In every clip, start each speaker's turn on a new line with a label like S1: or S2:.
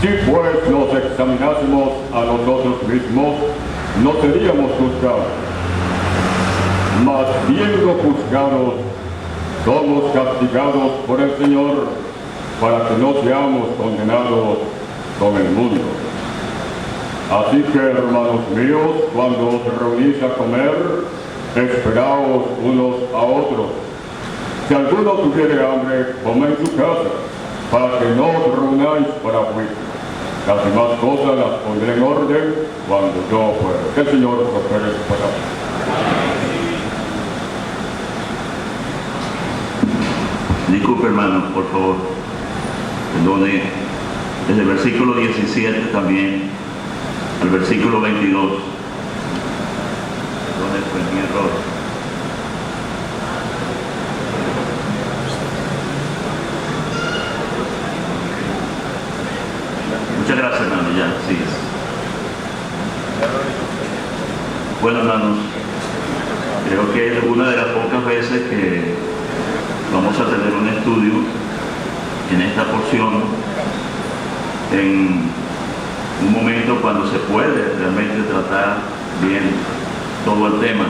S1: Si pues nos examinásemos a nosotros mismos, no seríamos juzgados. Mas siendo juzgados, somos castigados por el Señor para que no seamos condenados con el mundo. Así que, hermanos míos, cuando os reunís a comer, esperaos unos a otros. Si alguno tuviere hambre, coma en su casa, para que no os reunáis para juicio. Las demás cosas las pondré en orden cuando yo fuera. Que el Señor prospere su palabra.
S2: Disculpe, hermano, por favor. Perdone. Desde el versículo 17 también al versículo 22. ¿Dónde fue mi error? Muchas gracias, hermano. Ya, sí. Bueno, hermanos, creo que es una de las pocas veces que vamos a tener un estudio en esta porción, en un momento cuando se puede realmente tratar bien todo el tema,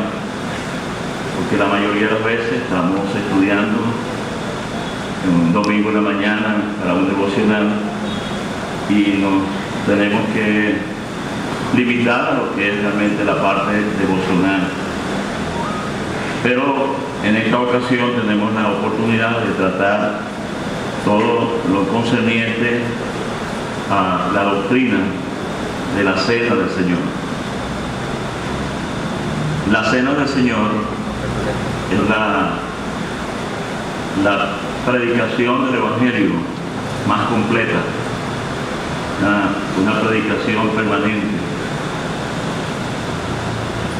S2: porque la mayoría de las veces estamos estudiando un domingo en la mañana para un devocional y nos tenemos que limitar a lo que es realmente la parte devocional. Pero en esta ocasión tenemos la oportunidad de tratar todo lo concerniente a la doctrina de la cena del Señor. La cena del Señor es la predicación del Evangelio más completa, una predicación permanente.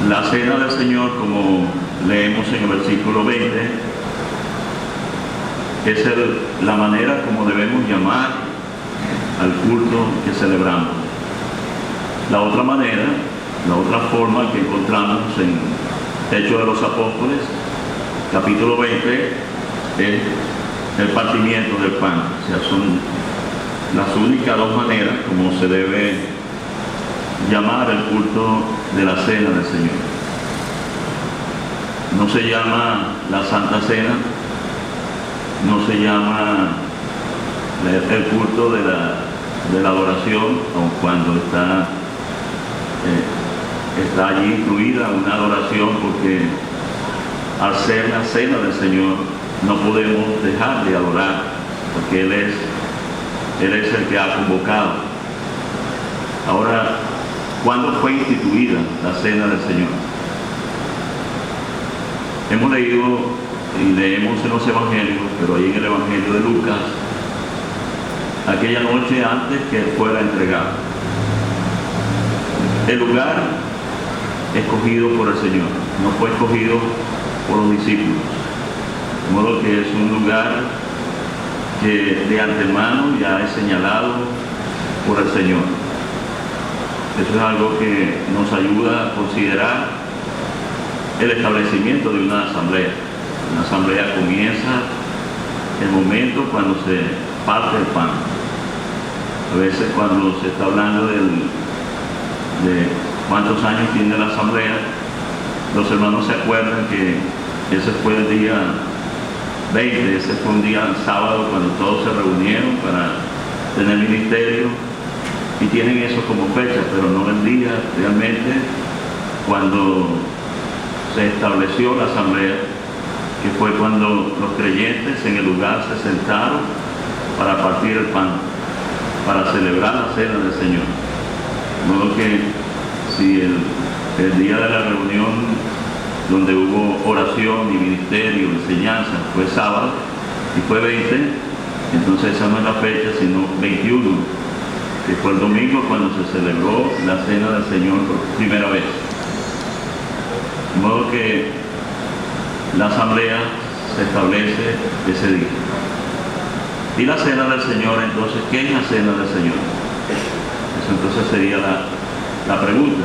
S2: La cena del Señor, como leemos en el versículo 20, es la manera como debemos llamar al culto que celebramos. La otra manera, la otra forma que encontramos en Hechos de los Apóstoles, capítulo 20, es el partimiento del pan. O sea, son las únicas dos maneras como se debe llamar el culto de la cena del Señor. No se llama la Santa Cena, no se llama el culto de la adoración, aun cuando está allí incluida una adoración, porque al ser la cena del Señor no podemos dejar de adorar, porque Él es el que ha convocado. Ahora, ¿cuándo fue instituida la cena del Señor? Hemos leído y leemos en los evangelios, pero ahí en el evangelio de Lucas, aquella noche antes que fuera entregado. El lugar escogido por el Señor, no fue escogido por los discípulos. De modo que es un lugar que de antemano ya es señalado por el Señor. Eso es algo que nos ayuda a considerar el establecimiento de una asamblea. Una asamblea comienza el momento cuando se parte el pan. A veces cuando se está hablando de cuántos años tiene la asamblea, los hermanos se acuerdan que ese fue el día 20, ese fue un día sábado cuando todos se reunieron para tener ministerio, y tienen eso como fecha, pero no el día realmente cuando se estableció la asamblea, que fue cuando los creyentes en el lugar se sentaron para partir el pan, para celebrar la cena del Señor. De modo que si el día de la reunión donde hubo oración y ministerio, enseñanza, fue sábado y fue 20, entonces esa no es la fecha, sino 21, que fue el domingo cuando se celebró la cena del Señor por primera vez. De modo que la asamblea se establece ese día. Y la cena del Señor, entonces, ¿qué es la cena del Señor? Eso entonces sería la pregunta.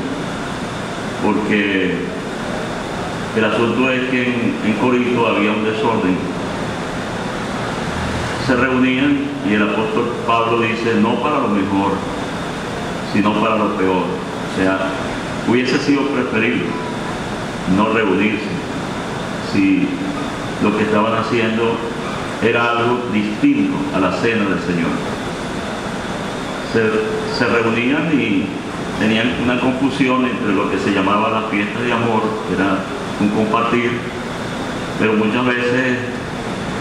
S2: Porque el asunto es que en Corinto había un desorden. se reunían y el apóstol Pablo dice, no para lo mejor, sino para lo peor. O sea, hubiese sido preferible no reunirse si lo que estaban haciendo era algo distinto a la cena del Señor. Se reunían y tenían una confusión entre lo que se llamaba la fiesta de amor, que era un compartir, pero muchas veces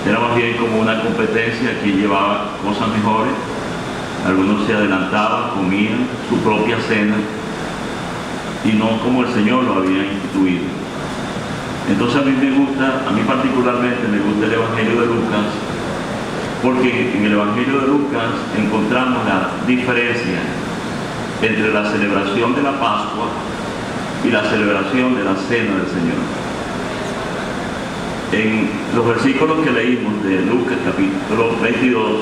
S2: era más bien como una competencia que llevaba cosas mejores. Algunos se adelantaban, comían su propia cena y no como el Señor lo había instituido. Entonces a mí particularmente me gusta el Evangelio de Lucas, porque en el Evangelio de Lucas encontramos la diferencia entre la celebración de la Pascua y la celebración de la Cena del Señor. En los versículos que leímos de Lucas capítulo 22,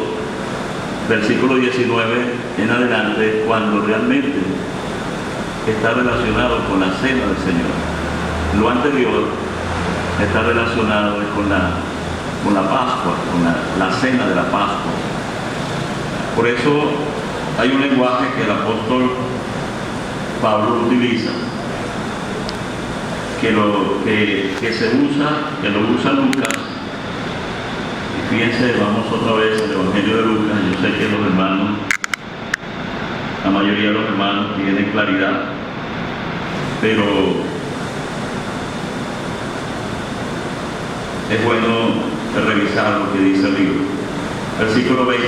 S2: versículo 19 en adelante, cuando realmente está relacionado con la Cena del Señor. Lo anterior está relacionado con la Pascua, con la Cena de la Pascua. Por eso hay un lenguaje que el apóstol Pablo utiliza, que lo usa Lucas. Y fíjense, vamos otra vez al Evangelio de Lucas. Yo sé que los hermanos, la mayoría de los hermanos tienen claridad, pero es bueno revisar lo que dice el libro. Versículo 20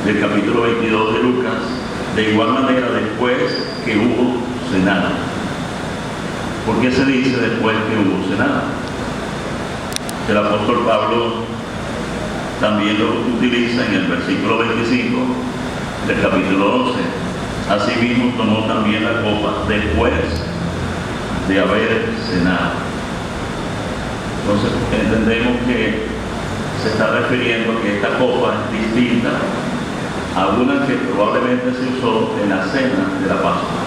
S2: del capítulo 22 de Lucas: de igual manera, después que hubo cenado. ¿Por qué se dice después que hubo cenado? El apóstol Pablo también lo utiliza en el versículo 25 del capítulo 11. Asimismo tomó también la copa después de haber cenado. Entonces entendemos que se está refiriendo a que esta copa es distinta a una que probablemente se usó en la cena de la Pascua.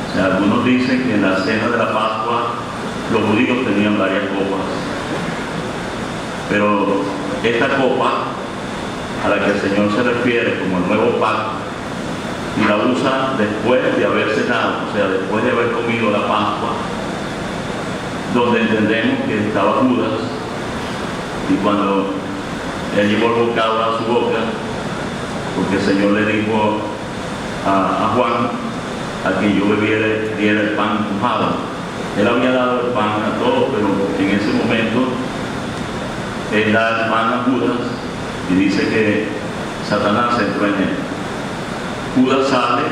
S2: O sea, algunos dicen que en la cena de la Pascua los judíos tenían varias copas, pero esta copa a la que el Señor se refiere como el nuevo pacto, y la usa después de haber cenado, o sea, después de haber comido la Pascua, donde entendemos que estaba Judas, y cuando él llevó el bocado a su boca, porque el Señor le dijo a Juan a que yo diera el pan mojado. Él había dado el pan a todos, pero en ese momento él da el pan a Judas y dice que Satanás entró en él. Judas sale,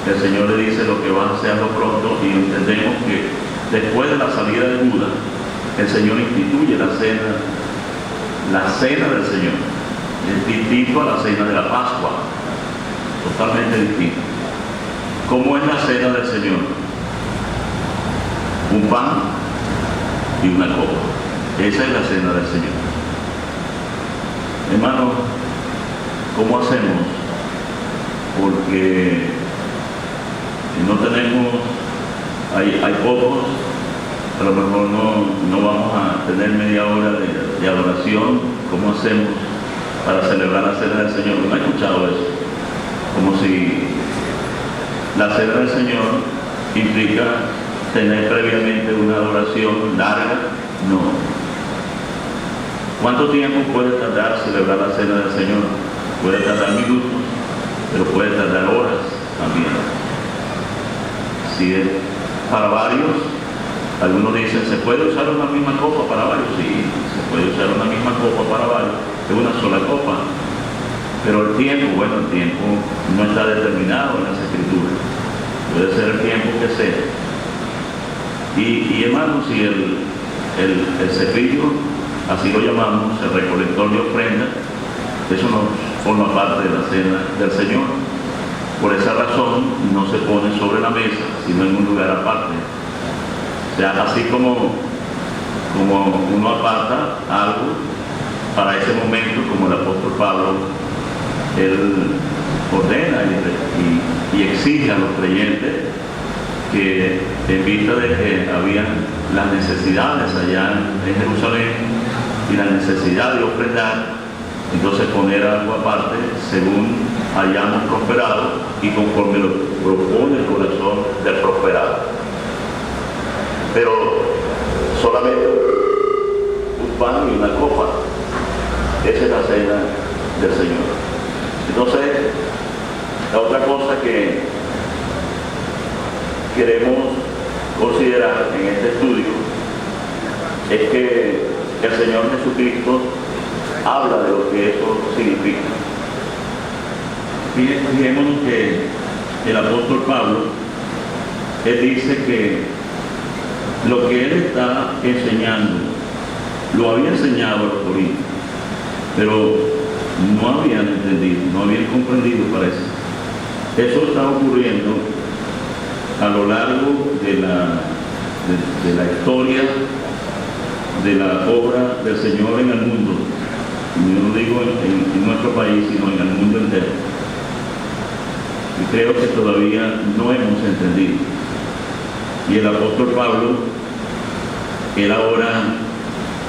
S2: el Señor le dice lo que va a hacerlo pronto, y entendemos que después de la salida de Judas, el Señor instituye la cena del Señor. Es distinto a la cena de la Pascua, totalmente distinto. ¿Cómo es la cena del Señor? Un pan y una copa. Esa es la cena del Señor. Hermanos, ¿cómo hacemos? Porque no tenemos, hay pocos, a lo mejor no vamos a tener media hora de adoración. ¿Cómo hacemos para celebrar la cena del Señor? No he escuchado eso, como si la cena del Señor implica tener previamente una adoración larga. No. ¿Cuánto tiempo puede tardar celebrar la cena del Señor? Puede tardar minutos, pero puede tardar horas también. Si es para varios, algunos dicen, ¿se puede usar una misma copa para varios? Sí, se puede usar una misma copa para varios, es una sola copa. Pero el tiempo no está determinado en las Escrituras. Puede ser el tiempo que sea. Y hermanos, si el cepillo, así lo llamamos, el recolector de ofrenda, eso no forma parte de la cena del Señor. Por esa razón no se pone sobre la mesa, sino en un lugar aparte. O sea, así como uno aparta algo para ese momento, como el apóstol Pablo, él ordena y exige a los creyentes que, en vista de que habían las necesidades allá en Jerusalén, y la necesidad de ofrendar, entonces poner algo aparte según hayamos prosperado y conforme lo propone el corazón del prosperado. Pero solamente un pan y una copa, esa es la cena del Señor. Entonces, la otra cosa que queremos considerar en este estudio es que el Señor Jesucristo habla de lo que eso significa. Fijémonos que el apóstol Pablo, él dice que lo que él está enseñando, lo había enseñado a los corintios, pero no habían entendido, no habían comprendido, parece. Eso está ocurriendo a lo largo de la historia de la obra del Señor en el mundo. Yo no digo en nuestro país, sino en el mundo entero. Y creo que todavía no hemos entendido. Y el apóstol Pablo, él ahora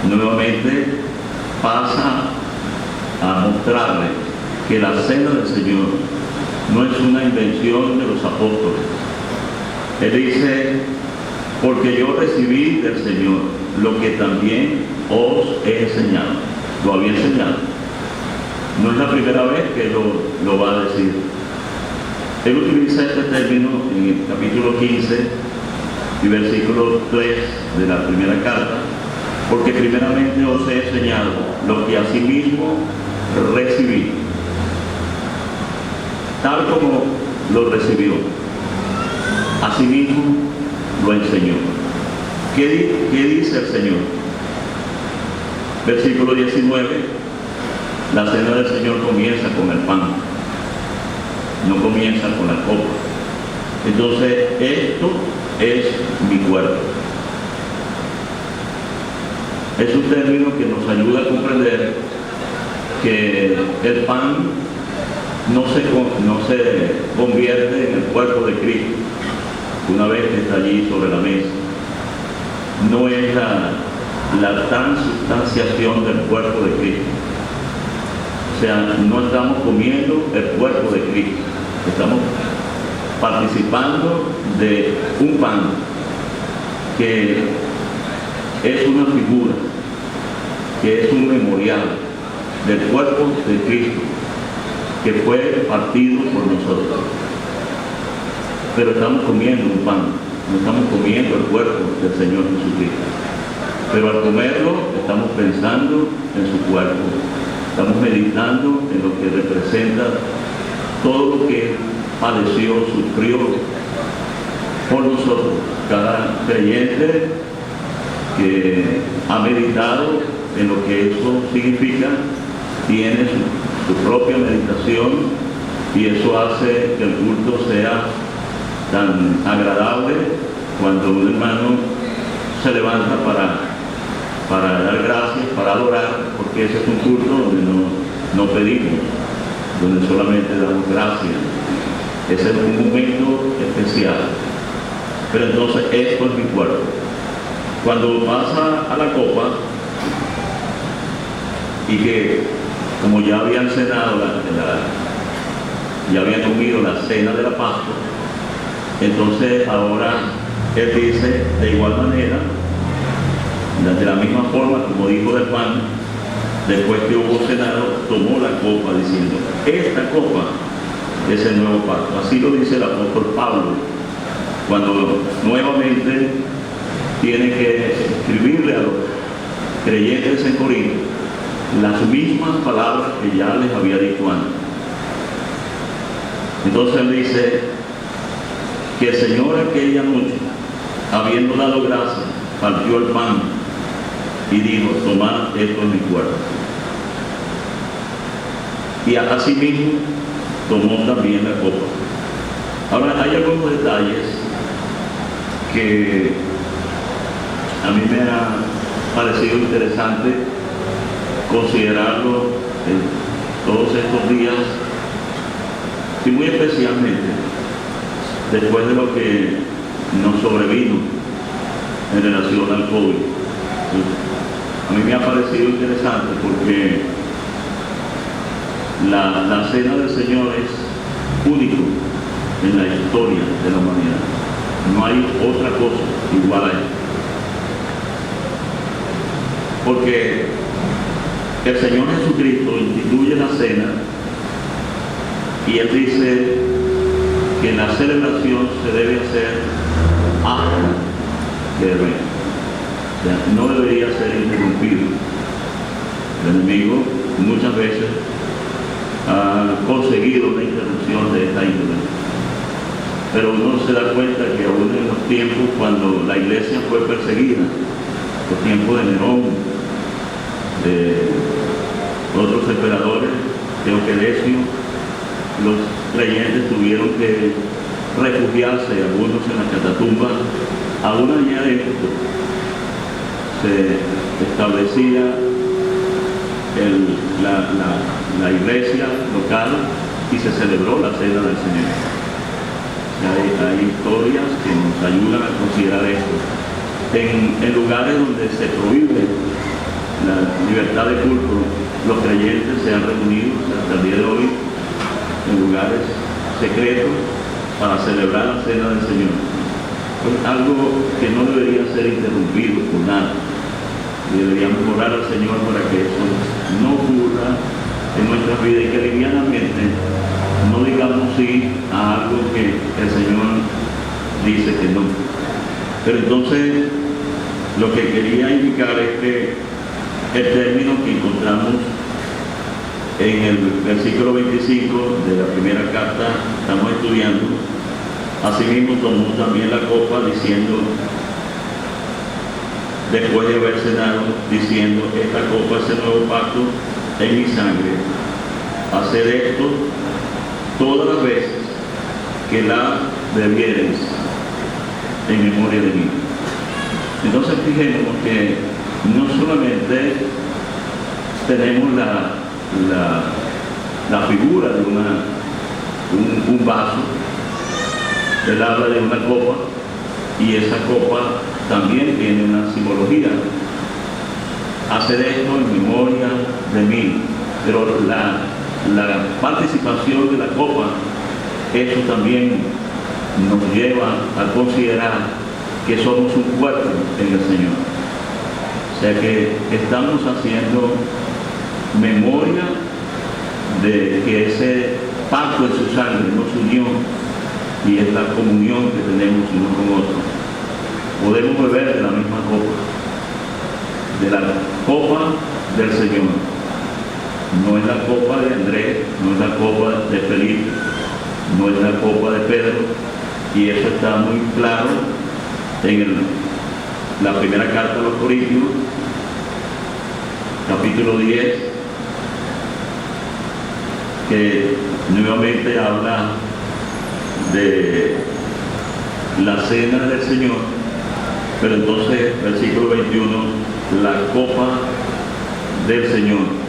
S2: nuevamente pasa a mostrarle que la cena del Señor no es una invención de los apóstoles. Él dice, porque yo recibí del Señor lo que también os he enseñado. Lo había enseñado. No es la primera vez que lo va a decir. Él utiliza este término en el capítulo 15 y versículo 3 de la primera carta, porque primeramente os he enseñado lo que asimismo recibí, tal como lo recibió, asimismo lo enseñó. ¿Qué dice el Señor? Versículo 19, la cena del Señor comienza con el pan, no comienza con la copa. Entonces, esto es mi cuerpo. Es un término que nos ayuda a comprender que el pan no se convierte en el cuerpo de Cristo una vez que está allí sobre la mesa. No es la transubstanciación del cuerpo de Cristo. O sea, no estamos comiendo el cuerpo de Cristo, estamos participando de un pan que es una figura, que es un memorial del cuerpo de Cristo que fue partido por nosotros. Pero estamos comiendo un pan, no estamos comiendo el cuerpo del Señor Jesucristo. Pero al comerlo estamos pensando en su cuerpo, estamos meditando en lo que representa todo lo que padeció, sufrió por nosotros. Cada creyente que ha meditado en lo que eso significa tiene su propia meditación, y eso hace que el culto sea tan agradable cuando un hermano se levanta para dar gracias, para adorar, porque ese es un culto donde no pedimos, donde solamente damos gracias. Ese es un momento especial. Pero entonces esto es mi cuerpo. Cuando pasa a la copa, y que como ya habían cenado, ya habían comido la cena de la Pascua, entonces ahora él dice, de igual manera, de la misma forma como dijo del pan, después que hubo cenado, tomó la copa diciendo, esta copa es el nuevo pacto. Así lo dice el apóstol Pablo, cuando nuevamente tiene que escribirle a los creyentes en Corinto las mismas palabras que ya les había dicho antes. Entonces él dice que el Señor aquella noche, habiendo dado gracias, partió el pan y dijo, tomad, esto es mi cuerpo. Y así mismo tomó también la copa. Ahora hay algunos detalles que a mí me ha parecido interesante considerarlo en todos estos días, y muy especialmente después de lo que nos sobrevino en relación al COVID. A mí me ha parecido interesante porque la cena del Señor es único en la historia de la humanidad. No hay otra cosa igual a esto. Porque el Señor Jesucristo instituye la cena y Él dice que la celebración se debe hacer hasta que Él venga. O sea, no debería ser interrumpido. El enemigo muchas veces ha conseguido una interrupción de esta índole. Pero uno se da cuenta que aún en los tiempos cuando la iglesia fue perseguida, los tiempos de Nerón, de otros emperadores, Teoclesio, los creyentes tuvieron que refugiarse, algunos en las catacumbas. Aún allá adentro se establecía la iglesia local y se celebró la cena del Señor. Hay historias que nos ayudan a considerar esto. En lugares donde se prohíbe la libertad de culto, los creyentes se han reunido hasta el día de hoy en lugares secretos para celebrar la cena del Señor. Es algo que no debería ser interrumpido por nada. Y deberíamos orar al Señor para que eso no ocurra en nuestras vidas y que livianamente no digamos sí a algo que el Señor dice que no. Pero entonces lo que quería indicar es que el término que encontramos en el versículo 25 de la primera carta que estamos estudiando, asimismo tomó también la copa diciendo, después de haber cenado, diciendo, esta copa es el nuevo pacto en mi sangre. Haced esto todas las veces que la bebiereis en memoria de mí. Entonces fijemos que no solamente tenemos la figura de un vaso, él habla de una copa y esa copa también tiene una simbología. Haced esto en memoria de mí, pero la participación de la copa, eso también nos lleva a considerar que somos un cuerpo en el Señor. O sea que estamos haciendo memoria de que ese pacto en su sangre nos unió y es la comunión que tenemos uno con otro. Podemos beber de la misma copa, de la copa del Señor. No es la copa de Andrés, no es la copa de Felipe, no es la copa de Pedro, y eso está muy claro en la primera carta a los Corintios, capítulo 10, que nuevamente habla de la cena del Señor, pero entonces, versículo 21, la copa del Señor.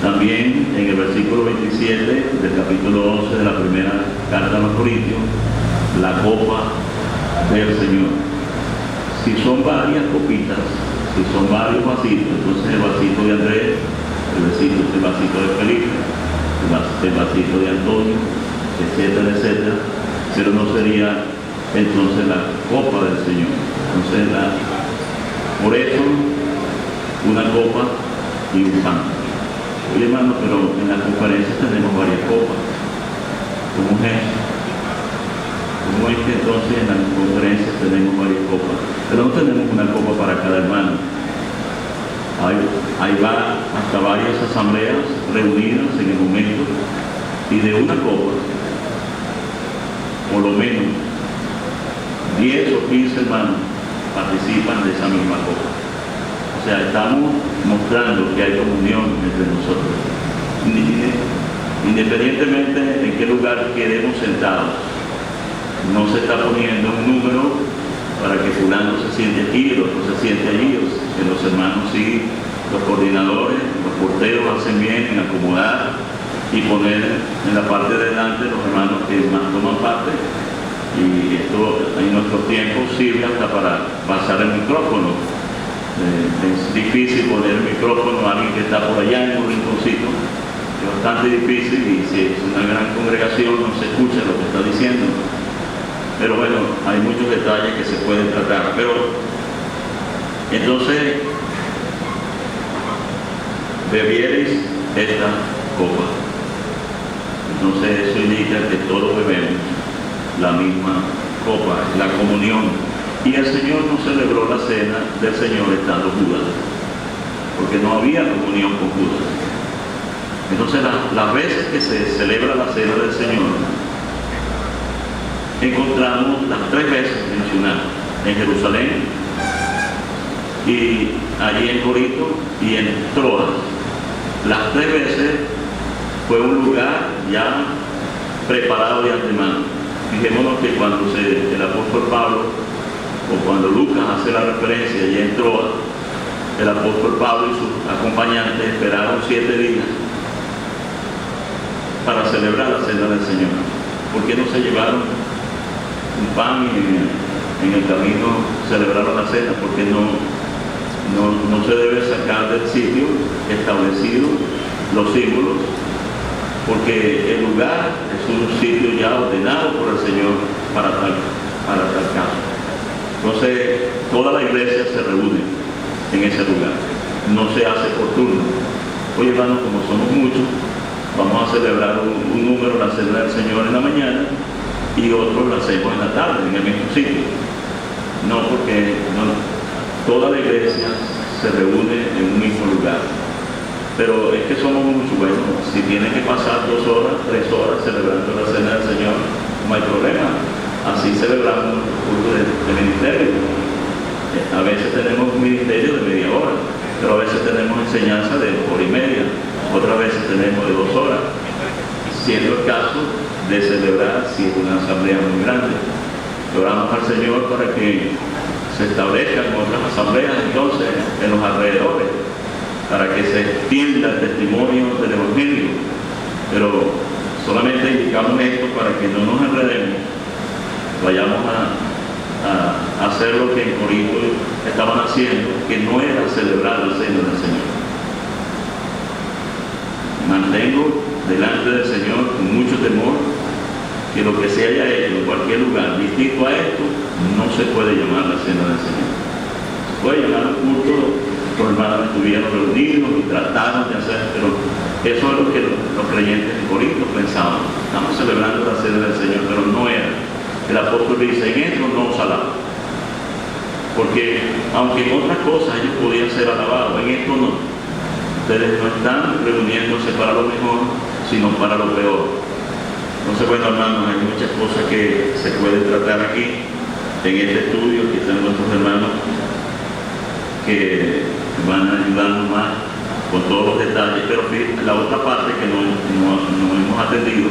S2: También en el versículo 27 del capítulo 11 de la primera carta a los Corintios, la copa del Señor. Si son varias copitas, si son varios vasitos, entonces el vasito de Andrés, el vasito de Felipe, el vasito de Antonio, etcétera, etcétera, pero no sería entonces la copa del Señor. Entonces, por eso, una copa y un pan. Oye, hermano, pero en las conferencias tenemos varias copas. ¿Cómo es eso? ¿Cómo es que entonces en las conferencias tenemos varias copas? Pero no tenemos una copa para cada hermano. Ahí va hasta varias asambleas reunidas en el momento y de una copa, por lo menos 10 o 15 hermanos participan de esa misma copa. O sea, estamos mostrando que hay comunión entre nosotros. Independientemente en qué lugar quedemos sentados, no se está poniendo un número para que fulano se siente aquí, el otro se siente allí, que los hermanos sí, los coordinadores, los porteros hacen bien en acomodar y poner en la parte de delante los hermanos que más toman parte. Y esto en nuestros tiempos sirve hasta para pasar el micrófono Es difícil poner el micrófono a alguien que está por allá en un rinconcito. Es bastante difícil y si es una gran congregación no se escucha lo que está diciendo. Pero bueno, hay muchos detalles que se pueden tratar. Pero entonces, bebiereis esta copa. Entonces eso indica que todos bebemos la misma copa, la comunión. Y el Señor no celebró la cena del Señor estando Judas, porque no había comunión con Judas. Entonces las veces que se celebra la cena del Señor, encontramos las 3 veces mencionadas en Jerusalén, y allí en Corinto y en Troas. Las 3 veces fue un lugar ya preparado de antemano. Fijémonos que cuando el apóstol Pablo, o cuando Lucas hace la referencia allí en Troas, el apóstol Pablo y sus acompañantes esperaron 7 días para celebrar la cena del Señor. ¿Por qué no se llevaron un pan y en el camino celebraron la cena? Porque no se debe sacar del sitio establecido los símbolos, porque el lugar es un sitio ya ordenado por el Señor para tal caso. Entonces, toda la iglesia se reúne en ese lugar, no se hace por turno. Oye, hermanos, como somos muchos, vamos a celebrar un número, la cena del Señor en la mañana, y otros la hacemos en la tarde, en el mismo sitio. No, porque toda la iglesia se reúne en un mismo lugar. Pero es que somos muchos. Bueno, si tienen que pasar 2 horas, 3 horas celebrando la cena del Señor, no hay problema. Así celebramos el culto de ministerio. A veces tenemos un ministerio de media hora, pero a veces tenemos enseñanza de 1 hora y media, otras veces tenemos de 2 horas, siendo el caso de celebrar si es una asamblea muy grande. Oramos al Señor para que se establezcan otras asambleas entonces en los alrededores, para que se extienda el testimonio del Evangelio. Pero solamente indicamos esto para que no nos enredemos, vayamos a hacer lo que en Corinto estaban haciendo, que no era celebrar la cena del Señor. Mantengo delante del Señor con mucho temor que lo que se haya hecho en cualquier lugar distinto a esto no se puede llamar la cena del Señor. Se puede llamar un culto, los hermanos estuvieron reunidos y trataron de hacer, pero eso es lo que los creyentes de Corinto pensaban. Estamos celebrando la cena del Señor, pero no era. El apóstol dice, en esto no os alabo. Porque aunque en otras cosas ellos podían ser alabados, en esto no. Ustedes no están reuniéndose para lo mejor, sino para lo peor. Entonces, bueno, hermanos, hay muchas cosas que se pueden tratar aquí, en este estudio. Aquí están nuestros hermanos que van a ayudarnos más con todos los detalles. Pero la otra parte que no hemos atendido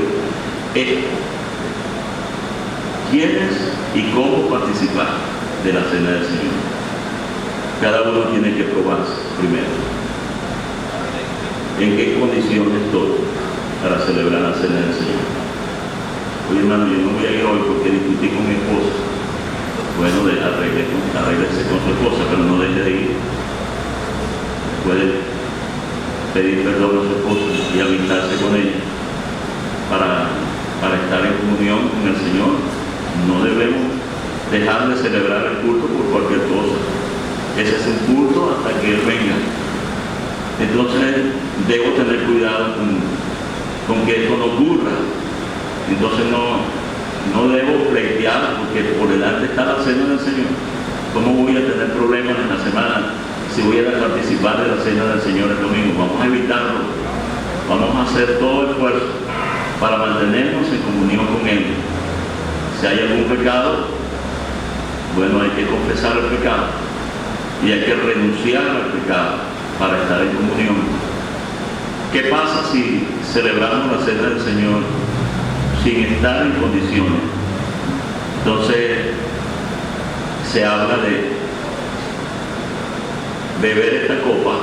S2: es quiénes y cómo participar de la cena del Señor. Cada uno tiene que probarse primero. ¿En qué condiciones estoy para celebrar la cena del Señor? Oye, hermano, yo no voy a ir hoy porque discutí con mi esposa. Bueno, arréglese con su esposa, pero no deje de ir. Puede pedir perdón a su esposa y amistarse con ella para estar en comunión con el Señor. No debemos dejar de celebrar el culto por cualquier cosa. Ese es un culto hasta que Él venga. Entonces debo tener cuidado con que esto no ocurra. Entonces no debo pleitear porque por delante está la cena del Señor. ¿Cómo voy a tener problemas en la semana si voy a participar de la cena del Señor el domingo? Vamos a evitarlo. Vamos a hacer todo el esfuerzo para mantenernos en comunión con Él. Si hay algún pecado, bueno, hay que confesar el pecado y hay que renunciar al pecado para estar en comunión. ¿Qué pasa si celebramos la cena del Señor sin estar en condiciones? Entonces se habla de beber esta copa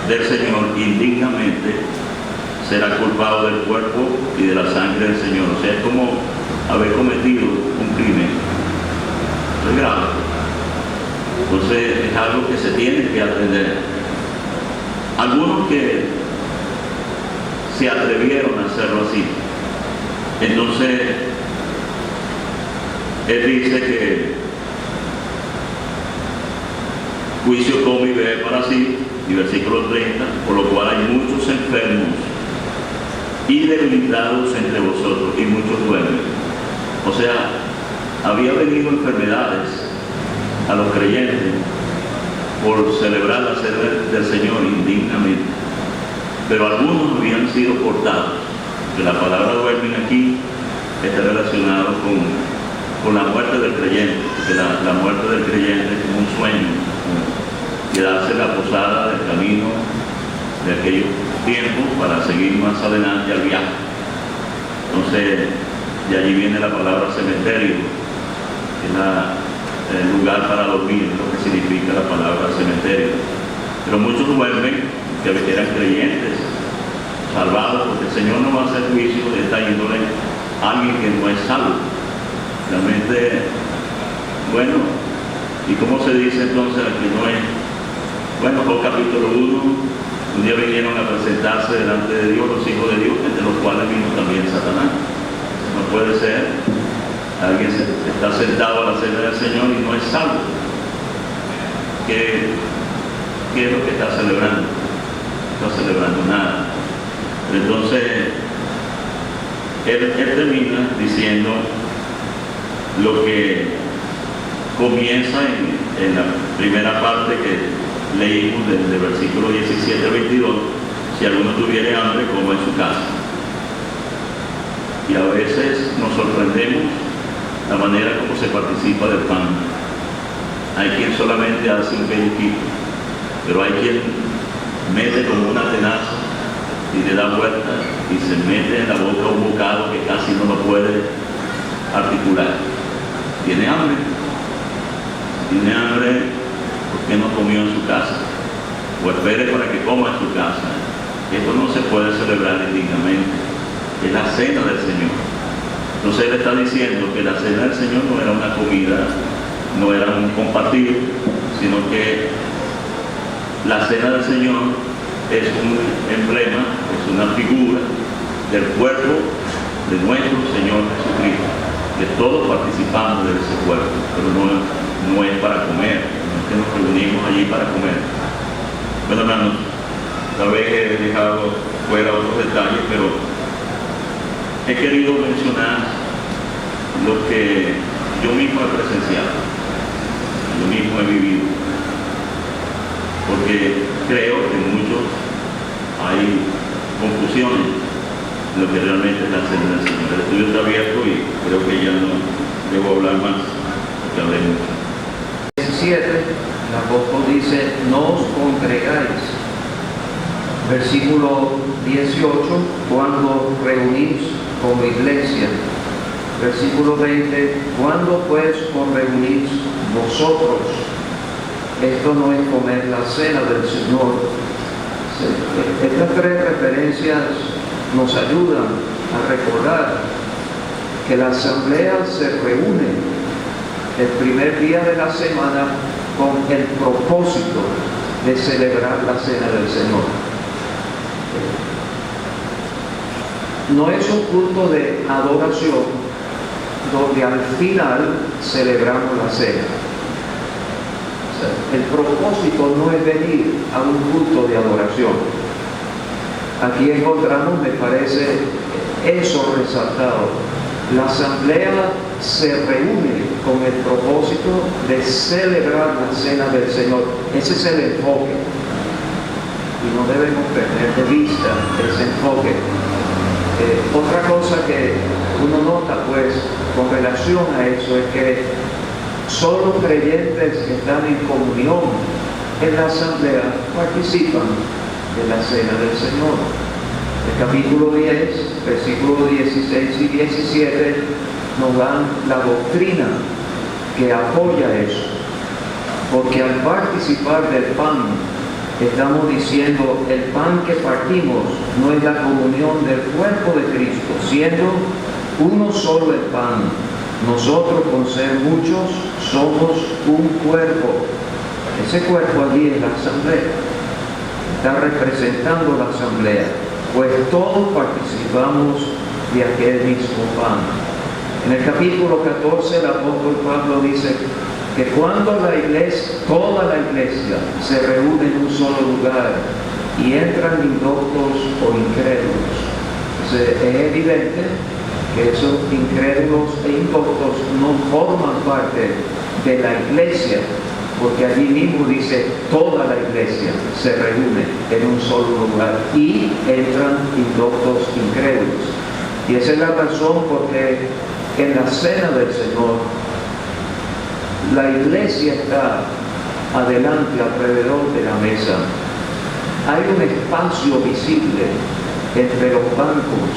S2: del Señor indignamente, será culpado del cuerpo y de la sangre del Señor. O sea, es como haber cometido un crimen. Es grave. Entonces es algo que se tiene que aprender. Algunos que se atrevieron a hacerlo así. Entonces, él dice que juicio come y bebe para sí, y versículo 30, por lo cual hay muchos enfermos y debilitados entre vosotros, y muchos duermen. O sea, había venido enfermedades a los creyentes por celebrar la cena del Señor indignamente, pero algunos habían sido cortados. Que la palabra duermen aquí está relacionado con la muerte del creyente, porque la muerte del creyente es como un sueño, quedarse en la posada del camino de aquellos tiempos para seguir más adelante al viaje. Entonces, de allí viene la palabra cementerio, que es el lugar para dormir, lo que significa la palabra cementerio. Pero muchos duermen, que eran creyentes, salvados, porque el Señor no va a hacer juicio de esta índole a alguien que no es salvo. Realmente, bueno, ¿y cómo se dice entonces que no es? Bueno, Job capítulo 1, un día vinieron a presentarse delante de Dios los hijos de Dios, entre los cuales vino también Satanás. No puede ser, alguien está sentado a la cena del Señor y no es salvo. ¿Qué es lo que está celebrando? No está celebrando nada. Entonces, él termina diciendo lo que comienza en la primera parte que leímos desde el versículo 17 al 22, si alguno tuviere hambre, coma en su casa. Y a veces nos sorprendemos la manera como se participa del pan. Hay quien solamente hace un pellizquito, pero hay quien mete como una tenaza y le da vuelta y se mete en la boca un bocado que casi no lo puede articular. ¿Tiene hambre? ¿Tiene hambre? ¿Por qué no comió en su casa? O espere para que coma en su casa. Esto no se puede celebrar indignamente. Es la cena del Señor. Entonces él está diciendo que la cena del Señor no era una comida, no era un compartir, sino que la cena del Señor es un emblema, es una figura del cuerpo de nuestro Señor Jesucristo, que todos participamos de ese cuerpo, pero no es para comer, no es que nos reunimos allí para comer. Bueno, hermanos, tal vez he dejado fuera otros detalles, pero he querido mencionar lo que yo mismo he presenciado, yo mismo he vivido, porque creo que muchos hay confusiones en lo que realmente es la cena del Señor. El estudio está abierto y creo que ya no debo hablar más, porque hablé mucho.
S3: 17, el apóstol dice, no os congregáis. Versículo 18, cuando reunís como iglesia. Versículo 20, cuando pues os reunís vosotros. Esto no es comer la cena del Señor. Estas tres referencias nos ayudan a recordar que la asamblea se reúne el primer día de la semana con el propósito de celebrar la cena del Señor. No es un culto de adoración donde al final celebramos la cena. O sea, el propósito no es venir a un culto de adoración. Aquí encontramos, me parece, eso resaltado. La asamblea se reúne con el propósito de celebrar la cena del Señor. Ese es el enfoque. Y no debemos perder de vista ese enfoque. Otra cosa que uno nota, pues, con relación a eso, es que solo creyentes que están en comunión en la asamblea participan de la cena del Señor. El capítulo 10, versículos 16 y 17 nos dan la doctrina que apoya eso. Porque al participar del pan, estamos diciendo, el pan que partimos no es la comunión del cuerpo de Cristo, siendo uno solo el pan. Nosotros, con ser muchos, somos un cuerpo, Ese cuerpo allí es la asamblea, está representando la asamblea, pues todos participamos de aquel mismo pan. En el capítulo 14 el apóstol Pablo dice que cuando la iglesia, toda la iglesia se reúne en un solo lugar y entran indoctos o incrédulos, es evidente que esos incrédulos e indoctos no forman parte de la iglesia, porque allí mismo dice toda la iglesia se reúne en un solo lugar y entran indoctos incrédulos. Y esa es la razón porque en la cena del Señor la iglesia está adelante alrededor de la mesa. Hay un espacio visible entre los bancos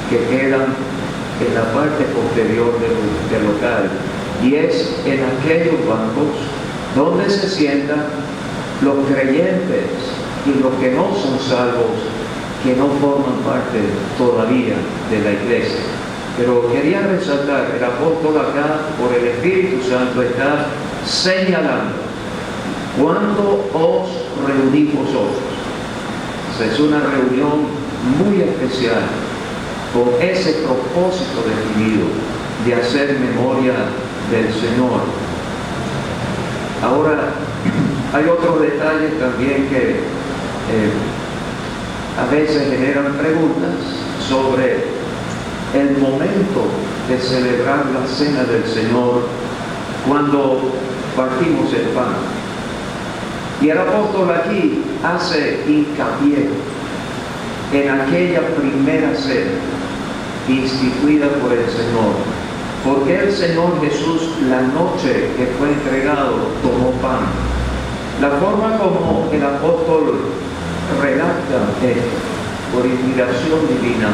S3: que quedan en la parte posterior del local, y es en aquellos bancos donde se sientan los creyentes y los que no son salvos, que no forman parte todavía de la iglesia. Pero quería resaltar, el apóstol acá, por el Espíritu Santo, está señalando cuando os reunís vosotros. Es una reunión muy especial, con ese propósito definido de hacer memoria del Señor. Ahora, hay otros detalles también que a veces generan preguntas sobre el momento de celebrar la cena del Señor cuando partimos el pan. Y el apóstol aquí hace hincapié en aquella primera cena instituida por el Señor. Porque el Señor Jesús, la noche que fue entregado, tomó pan. La forma como el apóstol redacta esto, por inspiración divina,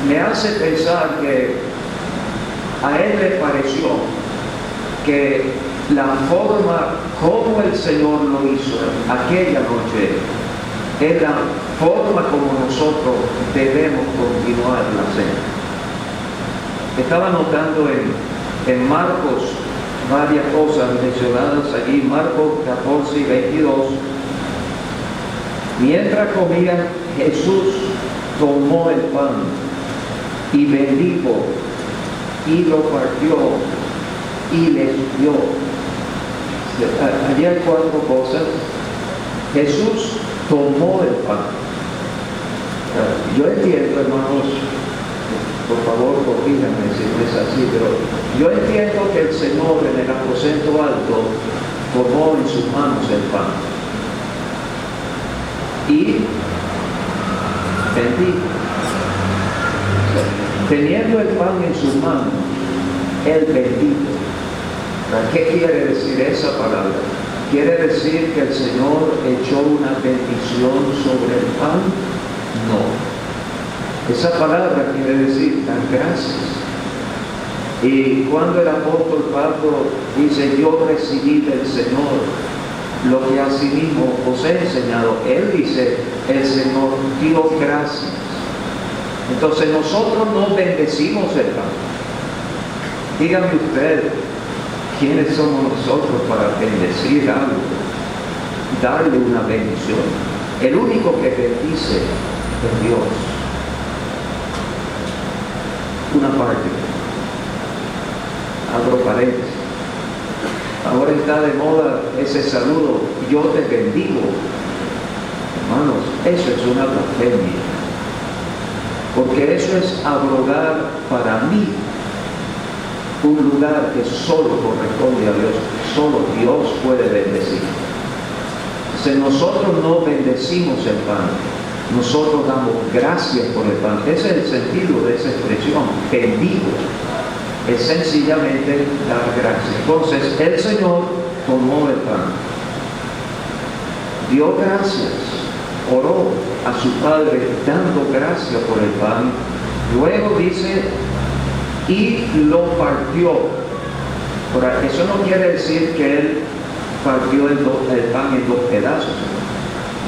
S3: me hace pensar que a él le pareció que la forma como el Señor lo hizo aquella noche es la forma como nosotros debemos continuar la cena. Estaba notando en Marcos varias cosas mencionadas allí, Marcos 14 y 22. Mientras comían, Jesús tomó el pan y bendijo y lo partió y les dio. Allí hay 4 cosas. Jesús tomó el pan. Yo entiendo, hermanos, por favor corríjanme si no es así, pero yo entiendo que el Señor en el aposento alto tomó en sus manos el pan y bendijo. Teniendo el pan en sus manos, él bendijo. ¿Qué quiere decir esa palabra? ¿Quiere decir que el Señor echó una bendición sobre el pan? No. Esa palabra quiere decir dar gracias. Y cuando el apóstol Pablo dice, yo recibí del Señor lo que asimismo os he enseñado, él dice, el Señor dio gracias. Entonces nosotros no bendecimos el pan. Dígame usted, ¿quiénes somos nosotros para bendecir algo? Darle una bendición. El único que bendice es Dios. Una parte. Abro paréntesis. Ahora está de moda ese saludo, yo te bendigo. Hermanos, eso es una blasfemia. Porque eso es abrogar para mí un lugar que solo corresponde a Dios. Solo Dios puede bendecir. Si nosotros no bendecimos el pan, nosotros damos gracias por el pan. Ese es el sentido de esa expresión, bendigo. Es sencillamente dar gracias. Entonces el Señor tomó el pan, dio gracias, oró a su Padre dando gracias por el pan. Luego dice, y lo partió. Ahora, eso no quiere decir que él partió el pan en 2 pedazos.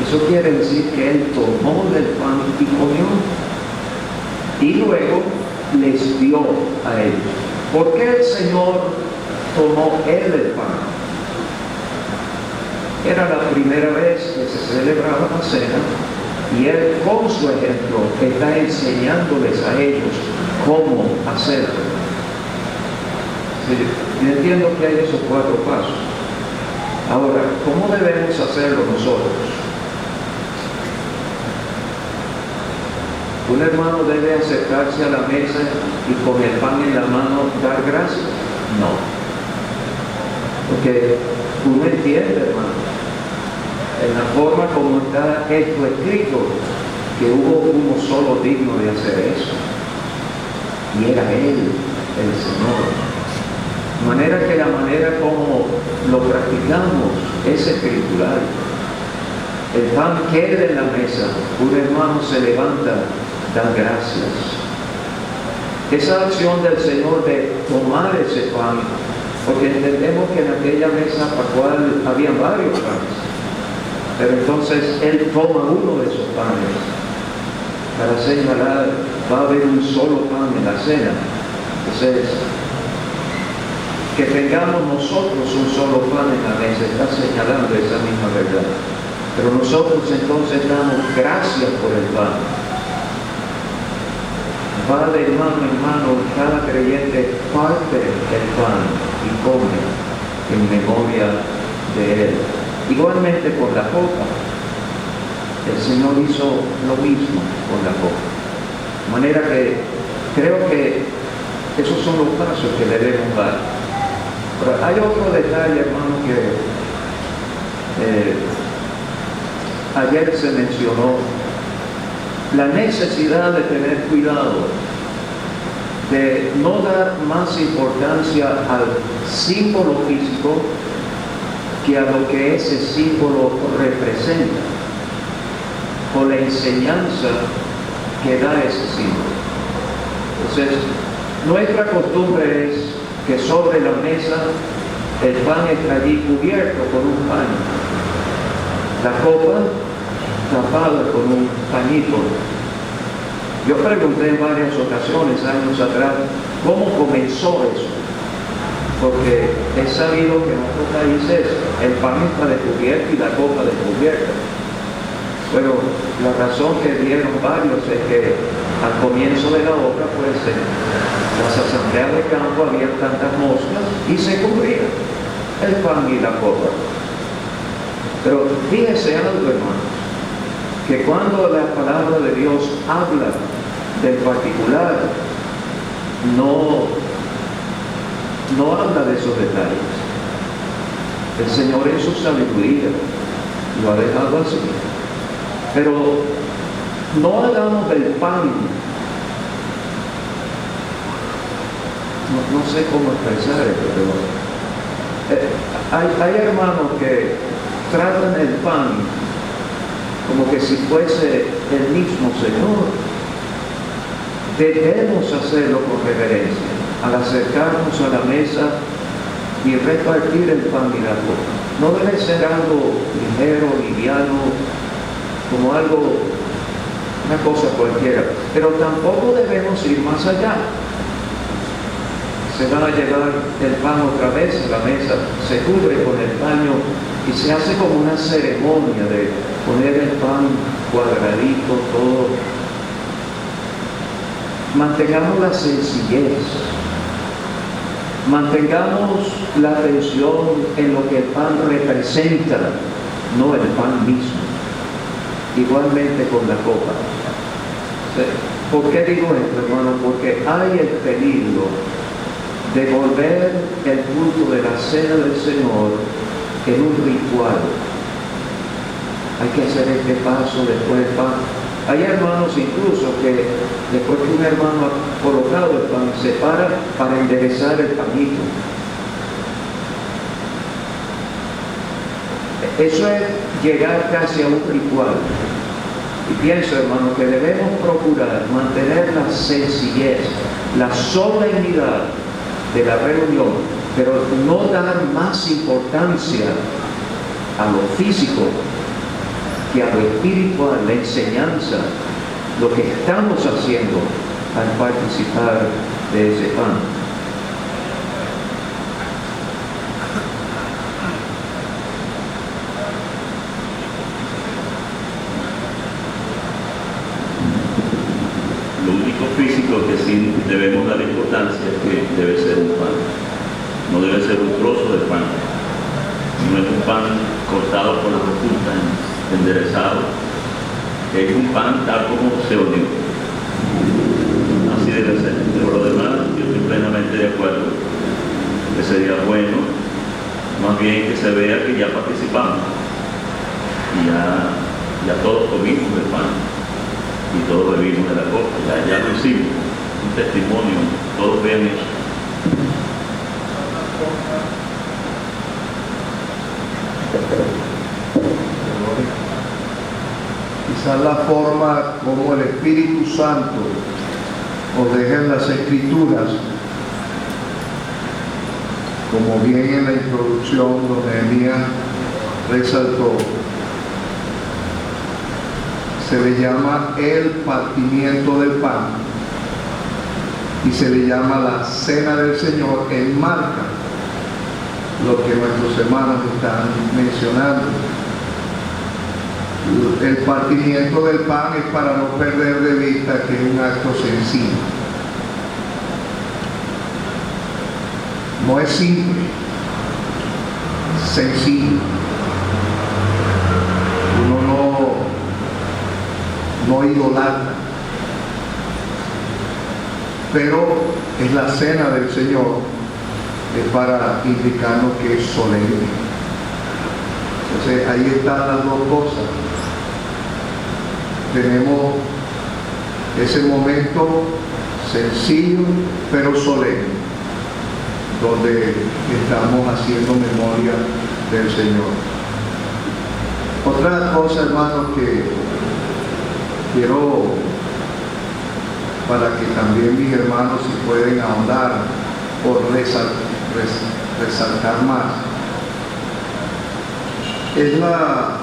S3: Eso quiere decir que él tomó del pan y comió. Y luego les dio a ellos. ¿Por qué el Señor tomó él el pan? Era la primera vez que se celebraba la cena y Él con su ejemplo está enseñándoles a ellos cómo hacerlo. Sí, yo entiendo que hay esos 4 pasos. Ahora, ¿cómo debemos hacerlo nosotros? ¿Un hermano debe acercarse a la mesa y con el pan en la mano dar gracias? No. Porque uno entiende, hermano, en la forma como está esto escrito, que hubo uno solo digno de hacer eso. Y era Él, el Señor. De manera que la manera como lo practicamos es escritural. El pan queda en la mesa, un hermano se levanta, da gracias. Esa acción del Señor de tomar ese pan, porque entendemos que en aquella mesa pascual había varios panes, pero entonces Él toma uno de esos panes para señalar, va a haber un solo pan en la cena. Entonces, que tengamos nosotros un solo pan en la mesa está señalando esa misma verdad. Pero nosotros entonces damos gracias por el pan. Va de mano en mano, cada creyente parte el pan y come en memoria de Él. Igualmente con la copa. El Señor hizo lo mismo con la copa. De manera que creo que esos son los pasos que debemos dar. Pero hay otro detalle, hermano, que ayer se mencionó, la necesidad de tener cuidado, de no dar más importancia al símbolo físico que a lo que ese símbolo representa, o la enseñanza que da ese símbolo. Entonces, nuestra costumbre es que sobre la mesa el pan está allí cubierto con un paño, la copa tapada con un pañito. Yo pregunté en varias ocasiones, años atrás, cómo comenzó eso, porque es sabido que en otros países el pan está descubierto y la copa descubierta. Pero la razón que dieron varios es que al comienzo de la obra, pues en las asambleas de campo había tantas moscas y se cubría el pan y la copa. Pero fíjese algo, hermanos, que cuando la palabra de Dios habla del particular, no habla de esos detalles. El Señor en su sabiduría lo ha dejado así. Pero no hagamos del pan, no sé cómo expresar esto, pero hay hermanos que tratan el pan como que si fuese el mismo Señor. Debemos hacerlo con reverencia, al acercarnos a la mesa y repartir el pan y la copa. No debe ser algo ligero, liviano, como algo, una cosa cualquiera, pero tampoco debemos ir más allá. Se van a llevar el pan otra vez a la mesa, se cubre con el paño y se hace como una ceremonia de poner el pan cuadradito, todo. Mantengamos la sencillez, mantengamos la atención en lo que el pan representa, no el pan mismo. Igualmente con la copa. ¿Por qué digo esto, hermano? Porque hay el peligro de volver el culto de la cena del Señor en un ritual. Hay que hacer este paso, después el pan. Hay hermanos incluso que después que un hermano ha colocado el pan, se para enderezar el pañito. Eso es llegar casi a un ritual. Y pienso, hermano, que debemos procurar mantener la sencillez, la solemnidad de la reunión, pero no dar más importancia a lo físico que a lo espiritual, la enseñanza, lo que estamos haciendo al participar de ese pan.
S2: sí debemos dar importancia es que debe ser un pan. No debe ser un trozo de pan. No es un pan cortado por la punta, enderezado. Es un pan tal como se orió. Así debe ser. Por lo demás, yo estoy plenamente de acuerdo que sería bueno, más bien que se vea que ya participamos y ya todos comimos del pan y todos bebimos de la copa, ya lo hicimos, un testimonio, todos vean eso.
S4: Quizás la forma como el Espíritu Santo os deja en las Escrituras, como bien en la introducción donde Nehemías resaltó, se le llama el partimiento del pan y se le llama la cena del Señor, enmarca lo que nuestros hermanos están mencionando. El partimiento del pan es para no perder de vista que es un acto sencillo. No es simple, sencillo. Uno no idolatra, pero es la cena del Señor, es para indicarnos que es solemne. Entonces ahí están las dos cosas. Tenemos ese momento sencillo pero solemne, donde estamos haciendo memoria del Señor. Otra cosa, hermanos, que quiero, para que también mis hermanos si pueden ahondar o resaltar más, es la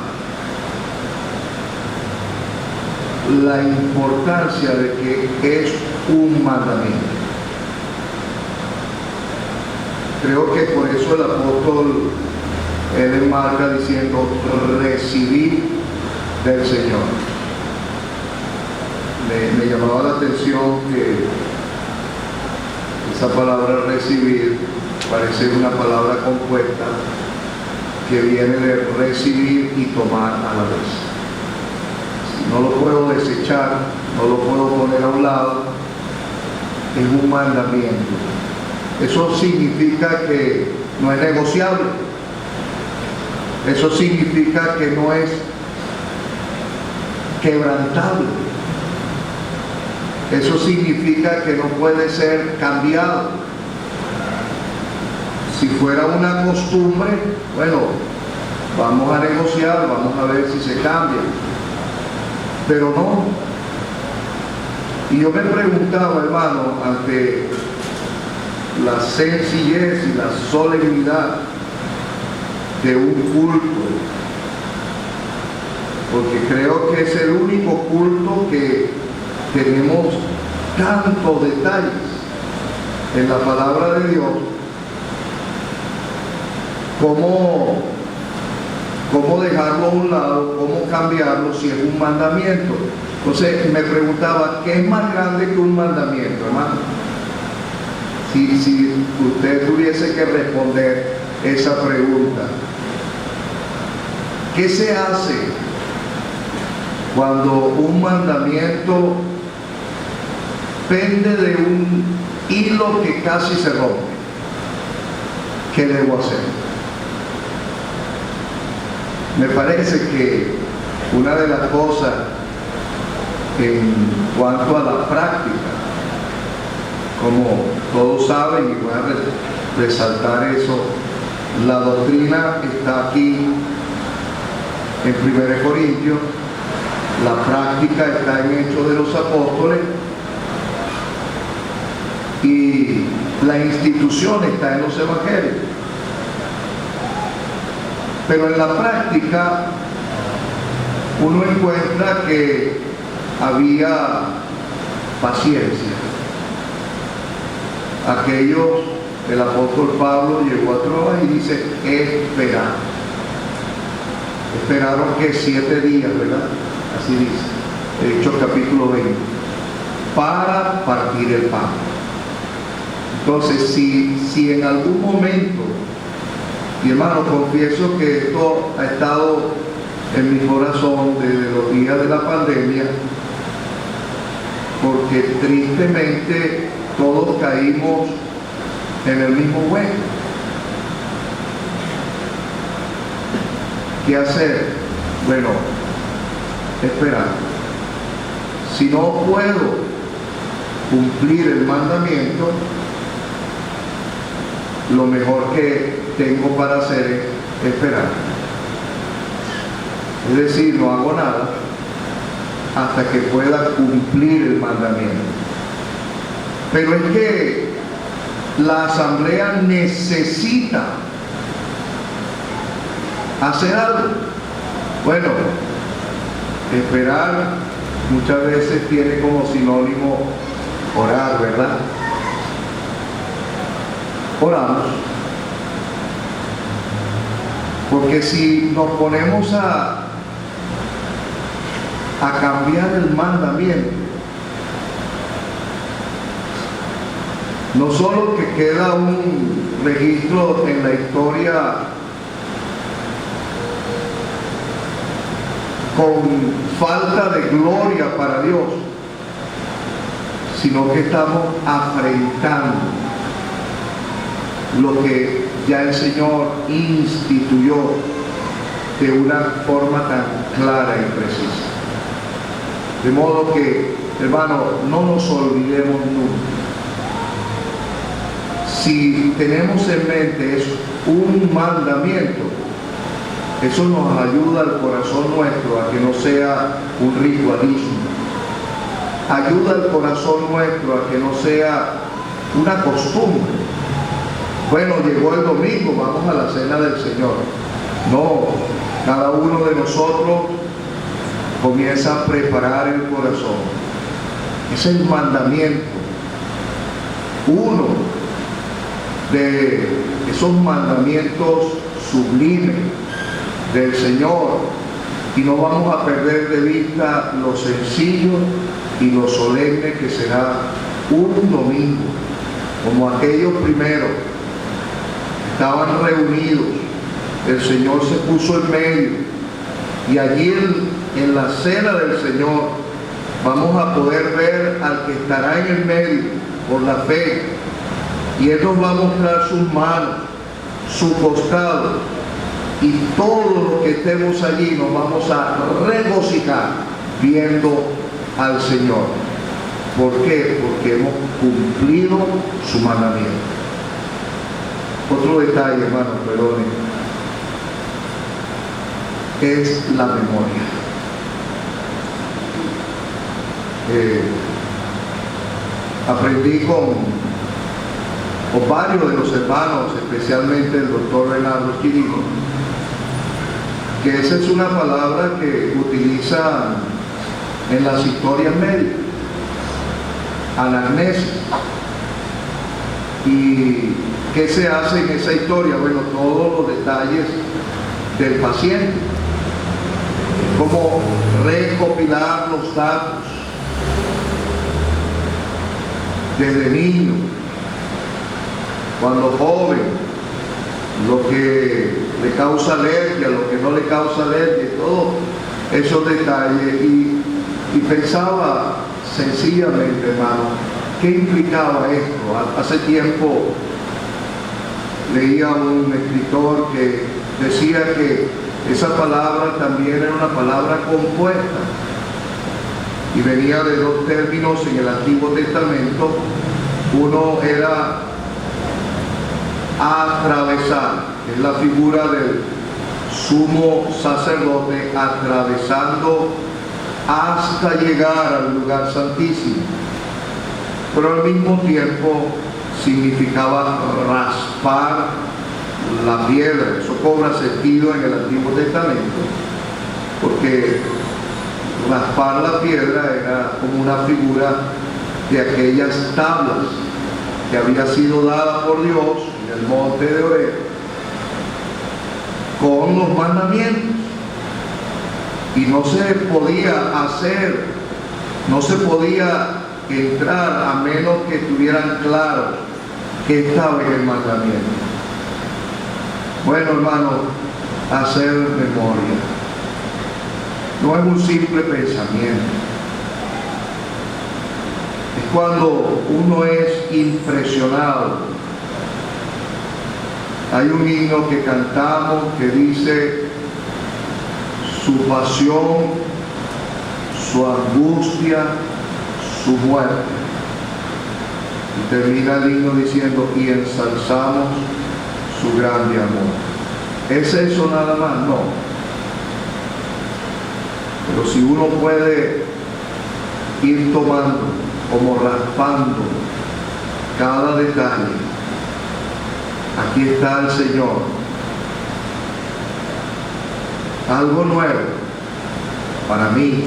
S4: importancia de que es un mandamiento. Creo que por eso el apóstol él enmarca diciendo recibir del Señor. Me llamaba la atención que esa palabra recibir parece una palabra compuesta que viene de recibir y tomar a la vez. No lo puedo desechar, no lo puedo poner a un lado, es un mandamiento. Eso significa que no es negociable, eso significa que no es quebrantable, eso significa que no puede ser cambiado. Si fuera una costumbre, bueno, vamos a negociar, vamos a ver si se cambia. Pero no. Y yo me preguntaba, hermano, ante la sencillez y la solemnidad de un culto, porque creo que es el único culto que tenemos tantos detalles en la palabra de Dios, cómo dejarlo a un lado, cómo cambiarlo si es un mandamiento. Entonces me preguntaba, ¿qué es más grande que un mandamiento, hermano? Si usted tuviese que responder esa pregunta, ¿qué se hace cuando un mandamiento pende de un hilo que casi se rompe? ¿Qué debo hacer? Me parece que una de las cosas en cuanto a la práctica, como todos saben, y voy a resaltar eso, la doctrina está aquí en 1 Corintios, la práctica está en Hechos de los Apóstoles y la institución está en los Evangelios. Pero en la práctica uno encuentra que había paciencia. El apóstol Pablo llegó a Troas y dice, esperaron. Esperaron que 7 días, ¿verdad? Así dice, Hechos capítulo 20. para partir el pan. Entonces, si en algún momento, y hermano, confieso que esto ha estado en mi corazón desde los días de la pandemia, porque tristemente todos caímos en el mismo hueco. ¿Qué hacer? Bueno, esperar. Si no puedo cumplir el mandamiento, lo mejor que tengo para hacer es esperar. Es decir, no hago nada hasta que pueda cumplir el mandamiento. Pero es que la asamblea necesita hacer algo. Bueno, esperar muchas veces tiene como sinónimo orar, ¿verdad? Oramos. Porque si nos ponemos a cambiar el mandamiento, no solo que queda un registro en la historia con falta de gloria para Dios, sino que estamos afrentando lo que ya el Señor instituyó de una forma tan clara y precisa. De modo que, hermano, no nos olvidemos nunca. Si tenemos en mente es un mandamiento, eso nos ayuda al corazón nuestro a que no sea un ritualismo. Ayuda al corazón nuestro a que no sea una costumbre. Bueno, llegó el domingo, vamos a la cena del Señor. No, cada uno de nosotros comienza a preparar el corazón. Es el mandamiento. Uno de esos mandamientos sublimes del Señor, y no vamos a perder de vista lo sencillo y lo solemne que será un domingo, como aquellos primeros estaban reunidos, el Señor se puso en medio, y allí en la cena del Señor vamos a poder ver al que estará en el medio por la fe, y Él nos va a mostrar sus manos, su costado, y todo lo que estemos allí nos vamos a regocijar viendo al Señor. ¿Por qué? Porque hemos cumplido su mandamiento. Otro detalle, hermano, perdone, es la memoria. Aprendí con varios de los hermanos, especialmente el doctor Renato Quirino, que esa es una palabra que utilizan en las historias médicas, anamnesis. ¿Y qué se hace en esa historia? Bueno, todos los detalles del paciente, como recopilar los datos desde niño, cuando joven, lo que le causa alergia, lo que no le causa alergia, todos esos detalles. Y pensaba sencillamente, hermano, ¿qué implicaba esto? Hace tiempo leía un escritor que decía que esa palabra también era una palabra compuesta y venía de dos términos en el Antiguo Testamento. Uno era atravesar, es la figura del sumo sacerdote atravesando hasta llegar al lugar santísimo, pero al mismo tiempo significaba raspar la piedra. Eso cobra sentido en el Antiguo Testamento, porque raspar la piedra era como una figura de aquellas tablas que había sido dada por Dios en el monte de Horeb con los mandamientos, y no se podía hacer, no se podía entrar a menos que estuvieran claros que estaba en el mandamiento. Bueno, hermano, hacer memoria no es un simple pensamiento. Es cuando uno es impresionado. Hay un himno que cantamos que dice: su pasión, su angustia, su muerte. Y termina el himno diciendo: y ensalzamos su grande amor. ¿Es eso nada más? No. Pero si uno puede ir tomando, como raspando cada detalle, aquí está el Señor. Algo nuevo para mí.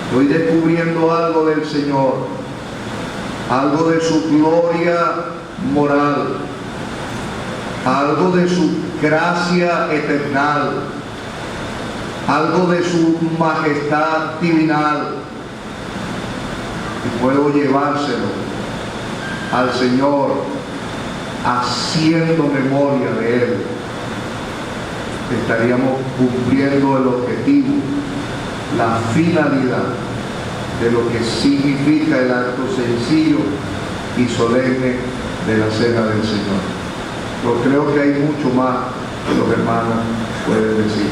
S4: Estoy descubriendo algo del Señor, algo de su gloria moral, algo de su gracia eternal, algo de su majestad divinal, y puedo llevárselo al Señor haciendo memoria de Él. Estaríamos cumpliendo el objetivo, la finalidad de lo que significa el acto sencillo y solemne de la cena del Señor. Pero creo que hay mucho más que los hermanos pueden decir.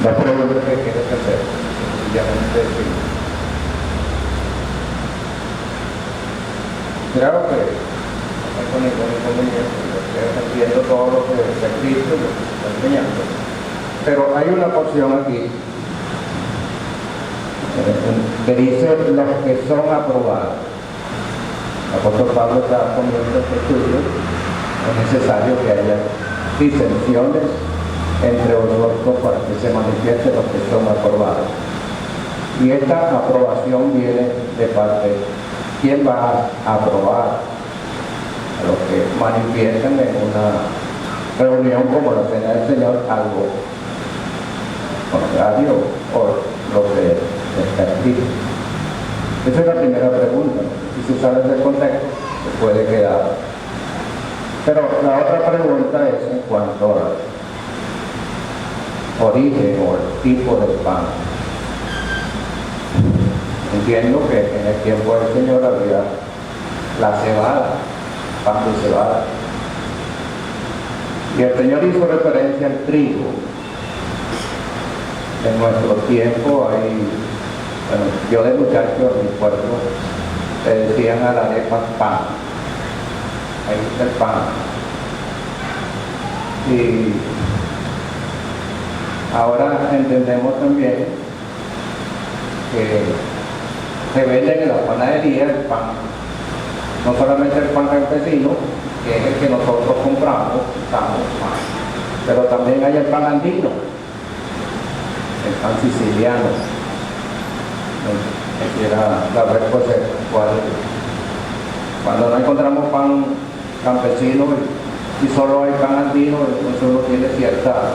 S5: La pregunta que quieres hacer, sencillamente decir. Claro que no tengo ningún inconveniente, yo estoy viendo todo lo que está escrito y lo que se está enseñando. Pero hay una porción aquí que dice los que son aprobados. El apóstol Pablo está poniendo este estudio, es necesario que haya disensiones entre vosotros para que se manifiesten los que son aprobados. Y esta aprobación viene de parte. ¿Quién va a aprobar? A los que manifiestan en una reunión como la Cena del Señor algo contrario o lo que está escrito. Esa es la primera pregunta. Si se sale del contexto, se puede quedar. Pero la otra pregunta es en cuanto a origen o el tipo de pan. Entiendo que en el tiempo del Señor había la cebada, pan de cebada. Y el Señor hizo referencia al trigo. En nuestro tiempo hay, bueno, yo de muchacho en mi pueblo se decían a la arepa pan. Ahí está el pan. Y ahora entendemos también que se vende en la panadería el pan, no solamente el pan campesino, que es el que nosotros compramos, pero también hay el pan andino, el pan siciliano. Quisiera saber pues, cuando no encontramos pan campesino y solo hay pan andino, entonces uno tiene cierta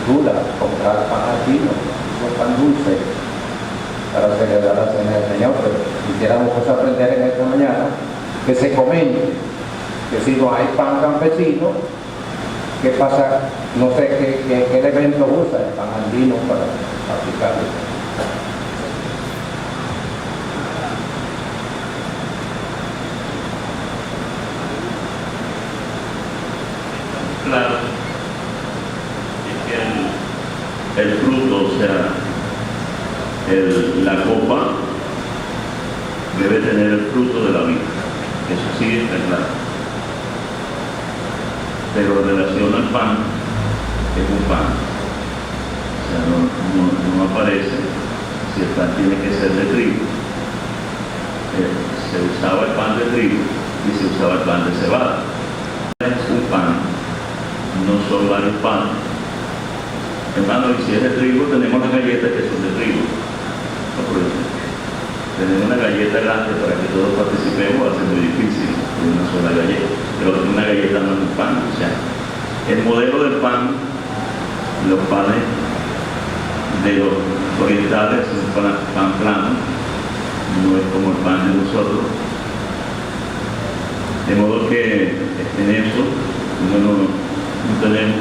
S5: duda comprar pan andino, un pan dulce para celebrar la Cena del Señor. Pero quisiéramos pues aprender en esta mañana que se comente que si no hay pan campesino, ¿qué pasa? No sé qué elemento usa el pan andino para aplicarlo.
S2: Claro, es que el fruto, o sea, la copa debe tener el fruto de la vida. Eso sí está claro. Pero en relación al pan, es un pan. O sea, no aparece si el pan tiene que ser de trigo. Se usaba el pan de trigo y se usaba el pan de cebada. Es un pan, no son varios panes. Hermano, y si es de trigo, tenemos las galletas que son de trigo. tener una galleta grande para que todos participemos va a ser muy difícil, una sola galleta, pero una galleta no es un pan. O sea, el modelo del pan, los panes de los orientales, es un pan plano, no es como el pan de nosotros. De modo que en eso no tenemos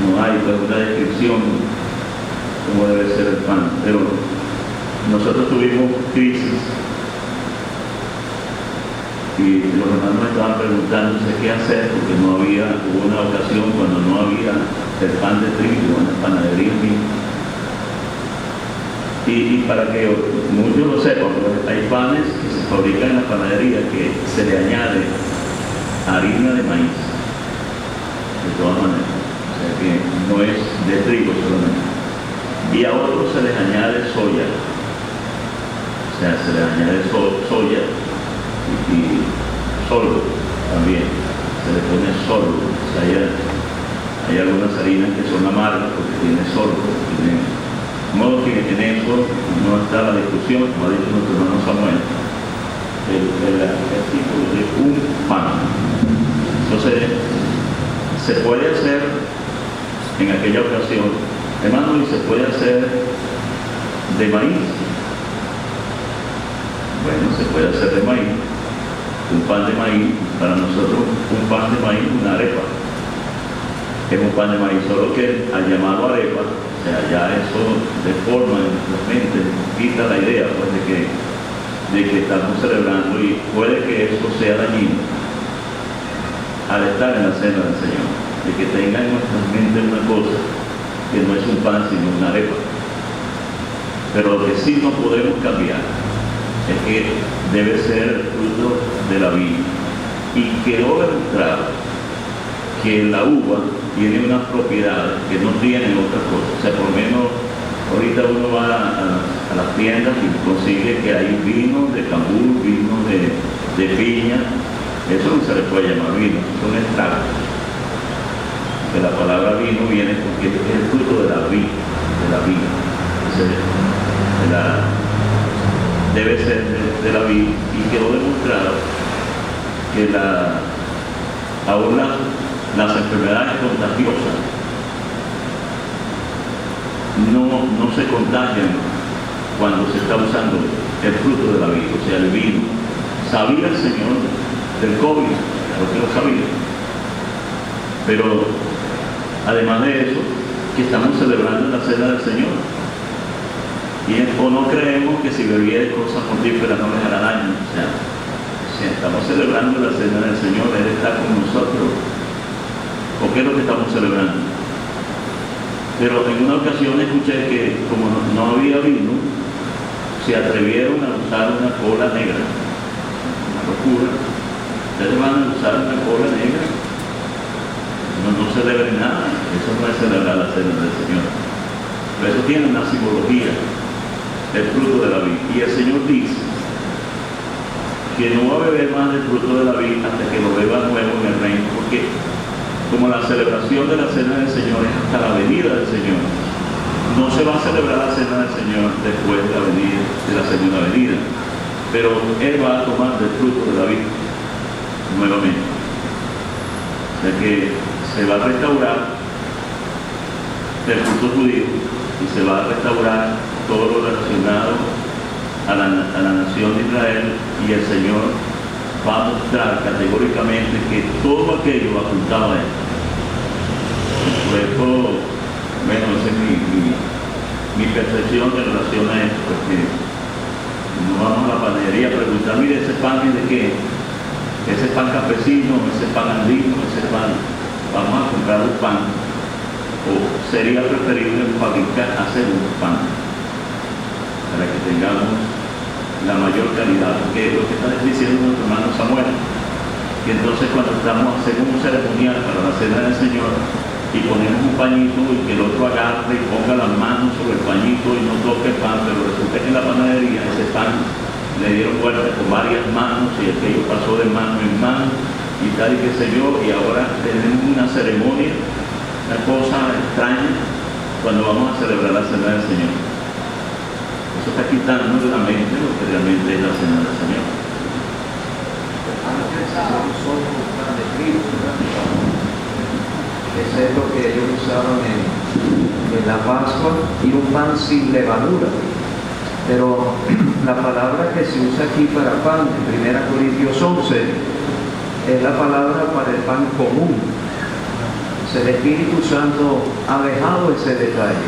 S2: no hay pues, una descripción como debe ser el pan, pero nosotros tuvimos crisis y los hermanos estaban preguntándose qué hacer porque hubo una ocasión cuando no había el pan de trigo en la panadería misma. Y para que muchos lo sepan, pues, hay panes que se fabrican en la panadería que se le añade harina de maíz, de todas maneras, o sea que no es de trigo solamente. Y a otros se les añade soya, o sea, se les añade soya y sorgo también, se le pone sorgo. O sea, hay algunas harinas que son amargas porque tiene sorgo, de modo que en eso no está la discusión, como ha dicho nuestro hermano Samuel, el tipo de un pan. Entonces, se puede hacer en aquella ocasión, hermano, y se puede hacer de maíz. Bueno, se puede hacer de maíz, un pan de maíz, para nosotros un pan de maíz, una arepa. Es un pan de maíz, solo que al llamarlo arepa, o sea, ya eso deforma en nuestra mente, quita la idea pues, de que estamos celebrando y puede que eso sea dañino al estar en la cena del Señor, de que tenga en nuestra mente una cosa que no es un pan sino una arepa. Pero lo que sí no podemos cambiar es que debe ser el fruto de la vid y quedó demostrado que la uva tiene unas propiedades que no tienen otras cosas. O sea, por lo menos ahorita uno va a las tiendas y consigue que hay vino de cambur, vino de piña. Eso no se le puede llamar vino, son extractos. Que la palabra vino viene porque es el fruto de la vid, debe ser de la vid, y quedó demostrado que aún las enfermedades contagiosas no se contagian cuando se está usando el fruto de la vid, o sea, el vino. Sabía el Señor del COVID, porque lo sabía. Pero además de eso, que estamos celebrando la cena del Señor. O no creemos que si bebiera cosas mortíferas no les hará daño. O sea, si estamos celebrando la cena del Señor, Él está con nosotros. ¿O qué es lo que estamos celebrando? Pero en una ocasión escuché que como no había vino, se atrevieron a usar una cola negra. Una locura. Ustedes van a usar una cola negra. No celebren nada. Eso no es celebrar la cena del Señor. Pero eso tiene una simbología, el fruto de la vid. Y el Señor dice que no va a beber más del fruto de la vid hasta que lo beba nuevo en el reino, porque como la celebración de la cena del Señor es hasta la venida del Señor, no se va a celebrar la cena del Señor después de la segunda venida, pero Él va a tomar del fruto de la vid nuevamente. O sea que se va a restaurar el culto judío y se va a restaurar todo lo relacionado a la nación de Israel, y el Señor va a mostrar categóricamente que todo aquello apuntaba a Él. Por eso, bueno, esa es mi percepción en relación a esto, porque no vamos a la panadería a preguntar, mire, ese pan es de qué, ese pan campesino, ese pan andino, ese pan, vamos a comprar un pan, o sería preferible hacer un pan para que tengamos la mayor calidad, porque es lo que está diciendo nuestro hermano Samuel, que entonces cuando hacemos un ceremonial para la cena del Señor y ponemos un pañito y que el otro agarre y ponga las manos sobre el pañito y no toque el pan, pero resulta que en la panadería ese pan le dieron vuelta con varias manos y aquello pasó de mano en mano y tal y qué sé yo, y ahora tenemos una ceremonia, una cosa extraña cuando vamos a celebrar la cena del Señor. Eso está quitando de la mente lo que realmente es la cena del Señor.
S3: Son un pan de trigo, ¿verdad? Ese es lo que ellos usaban en la Pascua, y un pan sin levadura. Pero la palabra que se usa aquí para pan en 1 Corintios 11 es la palabra para el pan común. El Espíritu Santo ha dejado ese detalle,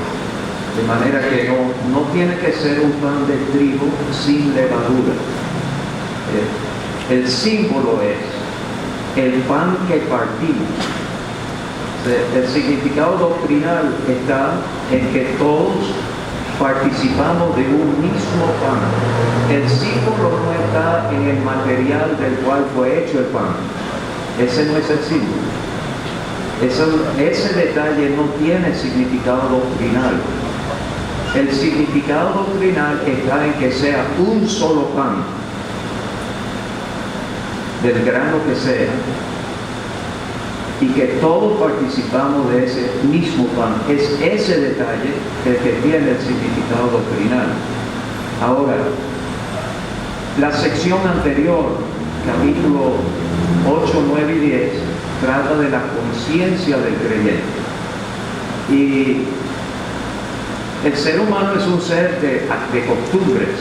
S3: de manera que no tiene que ser un pan de trigo sin levadura. El símbolo es el pan que partimos. El significado doctrinal está en que todos participamos de un mismo pan. El símbolo no está en el material del cual fue hecho el pan. Ese no es el símbolo. Ese detalle no tiene significado doctrinal. El significado doctrinal está en que sea un solo pan, del grano que sea, y que todos participamos de ese mismo pan. Es ese detalle el que tiene el significado doctrinal. Ahora, la sección anterior, capítulo 8, 9 y 10, trata de la conciencia del creyente. Y el ser humano es un ser de costumbres.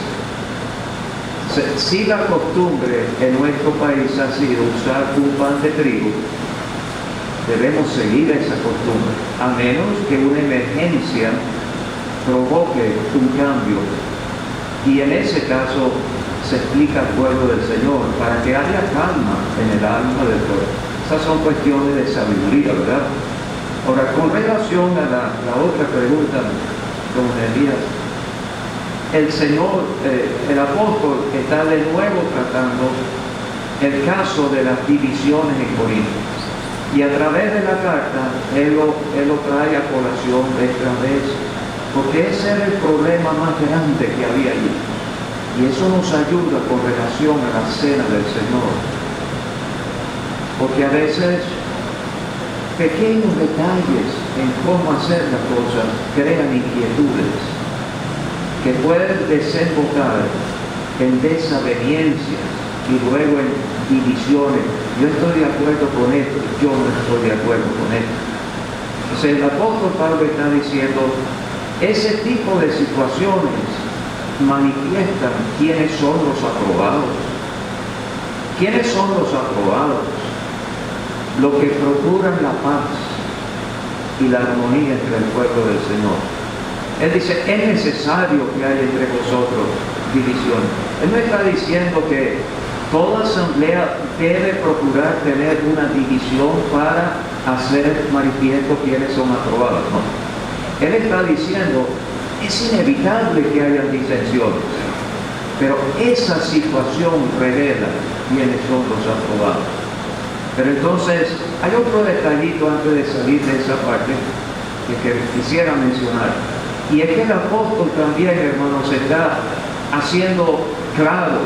S3: Si la costumbre en nuestro país ha sido usar un pan de trigo, debemos seguir esa costumbre, a menos que una emergencia provoque un cambio. Y en ese caso se explica al pueblo del Señor, para que haya calma en el alma del pueblo. Esas son cuestiones de sabiduría, ¿verdad? Ahora, con relación a la otra pregunta, don Elías, el Señor, el apóstol, está de nuevo tratando el caso de las divisiones en Corinto. Y a través de la carta, él lo trae a colación esta vez, porque ese era el problema más grande que había allí. Y eso nos ayuda con relación a la cena del Señor. Porque a veces pequeños detalles en cómo hacer las cosas crean inquietudes que pueden desembocar en desavenencias y luego en divisiones. Yo estoy de acuerdo con esto, yo no estoy de acuerdo con esto. Entonces el apóstol Pablo está diciendo, ese tipo de situaciones manifiestan quiénes son los aprobados. ¿Quiénes son los aprobados? Los que procuran la paz y la armonía entre el pueblo del Señor. Él dice, es necesario que haya entre vosotros división. Él no está diciendo que toda asamblea debe procurar tener una división para hacer manifiesto quiénes son aprobados. No. Él está diciendo, es inevitable que haya disensiones, pero esa situación revela quiénes son los aprobados. Pero entonces, hay otro detallito antes de salir de esa parte que quisiera mencionar, y es que el apóstol también, hermanos, está haciendo claro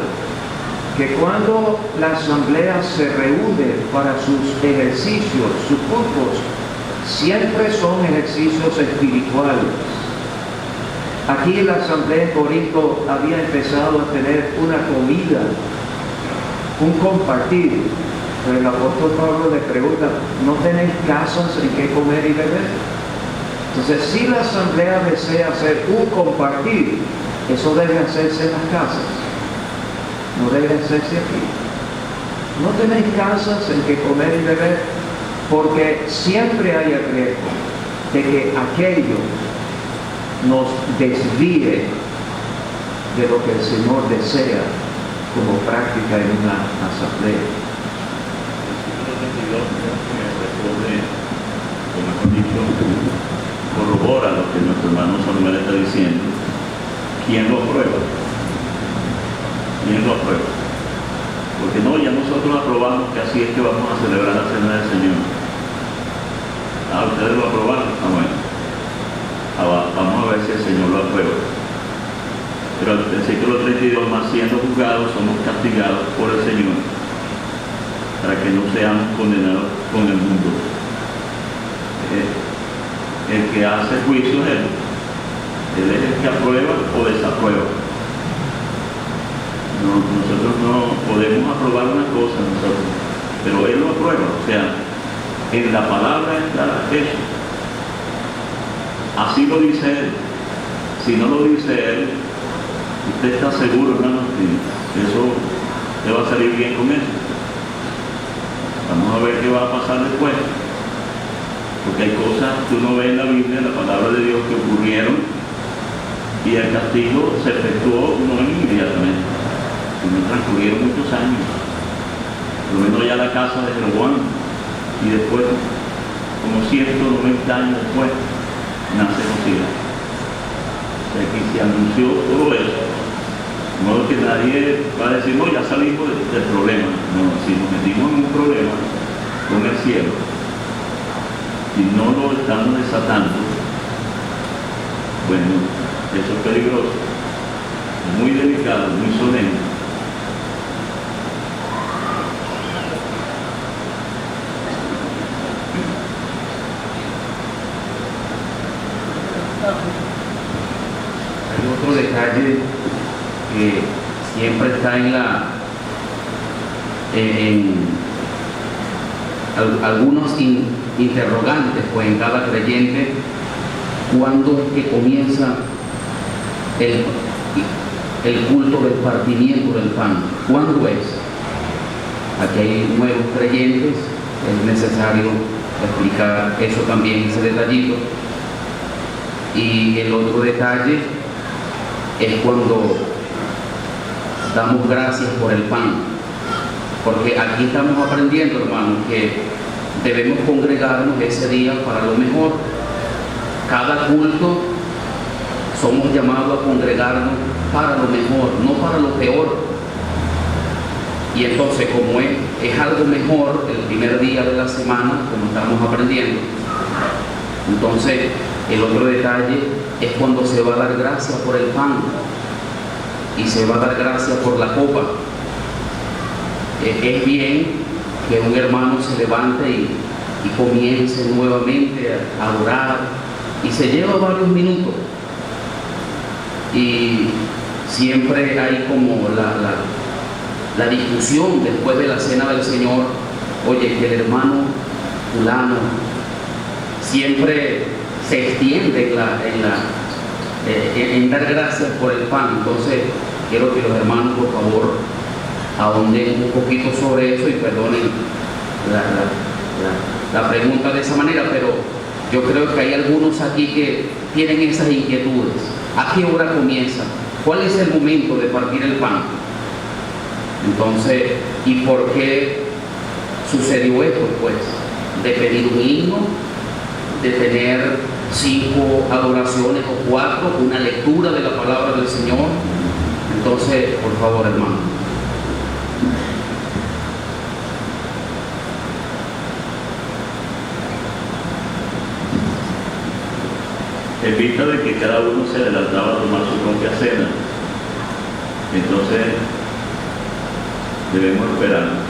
S3: que cuando la asamblea se reúne para sus ejercicios, sus cultos, siempre son ejercicios espirituales. Aquí la asamblea en Corinto había empezado a tener una comida, un compartir. Pero el apóstol Pablo le pregunta, ¿no tenéis casas en que comer y beber? Entonces, si la asamblea desea hacer un compartir, eso debe hacerse en las casas, no debe hacerse aquí. No tenéis casas en que comer y beber, porque siempre hay el riesgo de que aquello nos desvíe de lo que el Señor desea como práctica en una asamblea.
S2: Corrobora lo que nuestro hermano Samuel está diciendo. ¿Quién lo aprueba? ¿Quién lo aprueba? Porque no, ya nosotros aprobamos que así es que vamos a celebrar la cena del Señor. Ustedes lo aprobaron. Bueno. Vamos a ver si el Señor lo aprueba. Pero el versículo 32, más siendo juzgados, somos castigados por el Señor, para que no seamos condenados con el mundo. El que hace juicio es Él. Él es el que aprueba o desaprueba. Nosotros no podemos aprobar una cosa nosotros, pero Él lo aprueba. O sea, en la palabra está eso. Así lo dice Él. Si no lo dice Él, usted está seguro, hermano, que eso le va a salir bien con eso. Vamos a ver qué va a pasar después. Porque hay cosas que uno ve en la Biblia, en la palabra de Dios, que ocurrieron y el castigo se efectuó no inmediatamente, sino transcurrieron muchos años. Por lo menos ya la casa de Jeroboam, y después, como 190 años después, nace Josías. O sea, que se anunció todo eso. De modo que nadie va a decir, no, ya salimos del problema. No, si nos metimos en un problema con el cielo, y no lo estamos desatando, bueno, eso es peligroso, muy delicado, muy solemne.
S3: Hay otro detalle que siempre está algunos interrogantes pues en cada creyente: ¿cuándo es que comienza el culto del partimiento del pan? ¿Cuándo es? Aquí hay nuevos creyentes, es necesario explicar eso también, ese detallito. Y el otro detalle es cuando damos gracias por el pan, porque aquí estamos aprendiendo, hermanos, que debemos congregarnos ese día para lo mejor. Cada culto somos llamados a congregarnos para lo mejor, no para lo peor. Y entonces, como es algo mejor el primer día de la semana, como estamos aprendiendo, entonces el otro detalle es cuando se va a dar gracias por el pan y se va a dar gracias por la copa. Es bien que un hermano se levante y comience nuevamente a adorar, y se lleva varios minutos, y siempre hay como la discusión después de la cena del Señor. Oye, que el hermano fulano siempre se extiende en dar gracias por el pan. Entonces quiero que los hermanos, por favor, ahonden un poquito sobre eso y perdonen la pregunta de esa manera, pero yo creo que hay algunos aquí que tienen esas inquietudes. ¿A qué hora comienza? ¿Cuál es el momento de partir el pan? Entonces, ¿y por qué sucedió esto? Pues de pedir un himno, de tener 5 adoraciones o 4, una lectura de la palabra del Señor. Entonces, por favor, hermano.
S2: En vista de que cada uno se adelantaba a tomar su propia cena, entonces debemos esperarnos.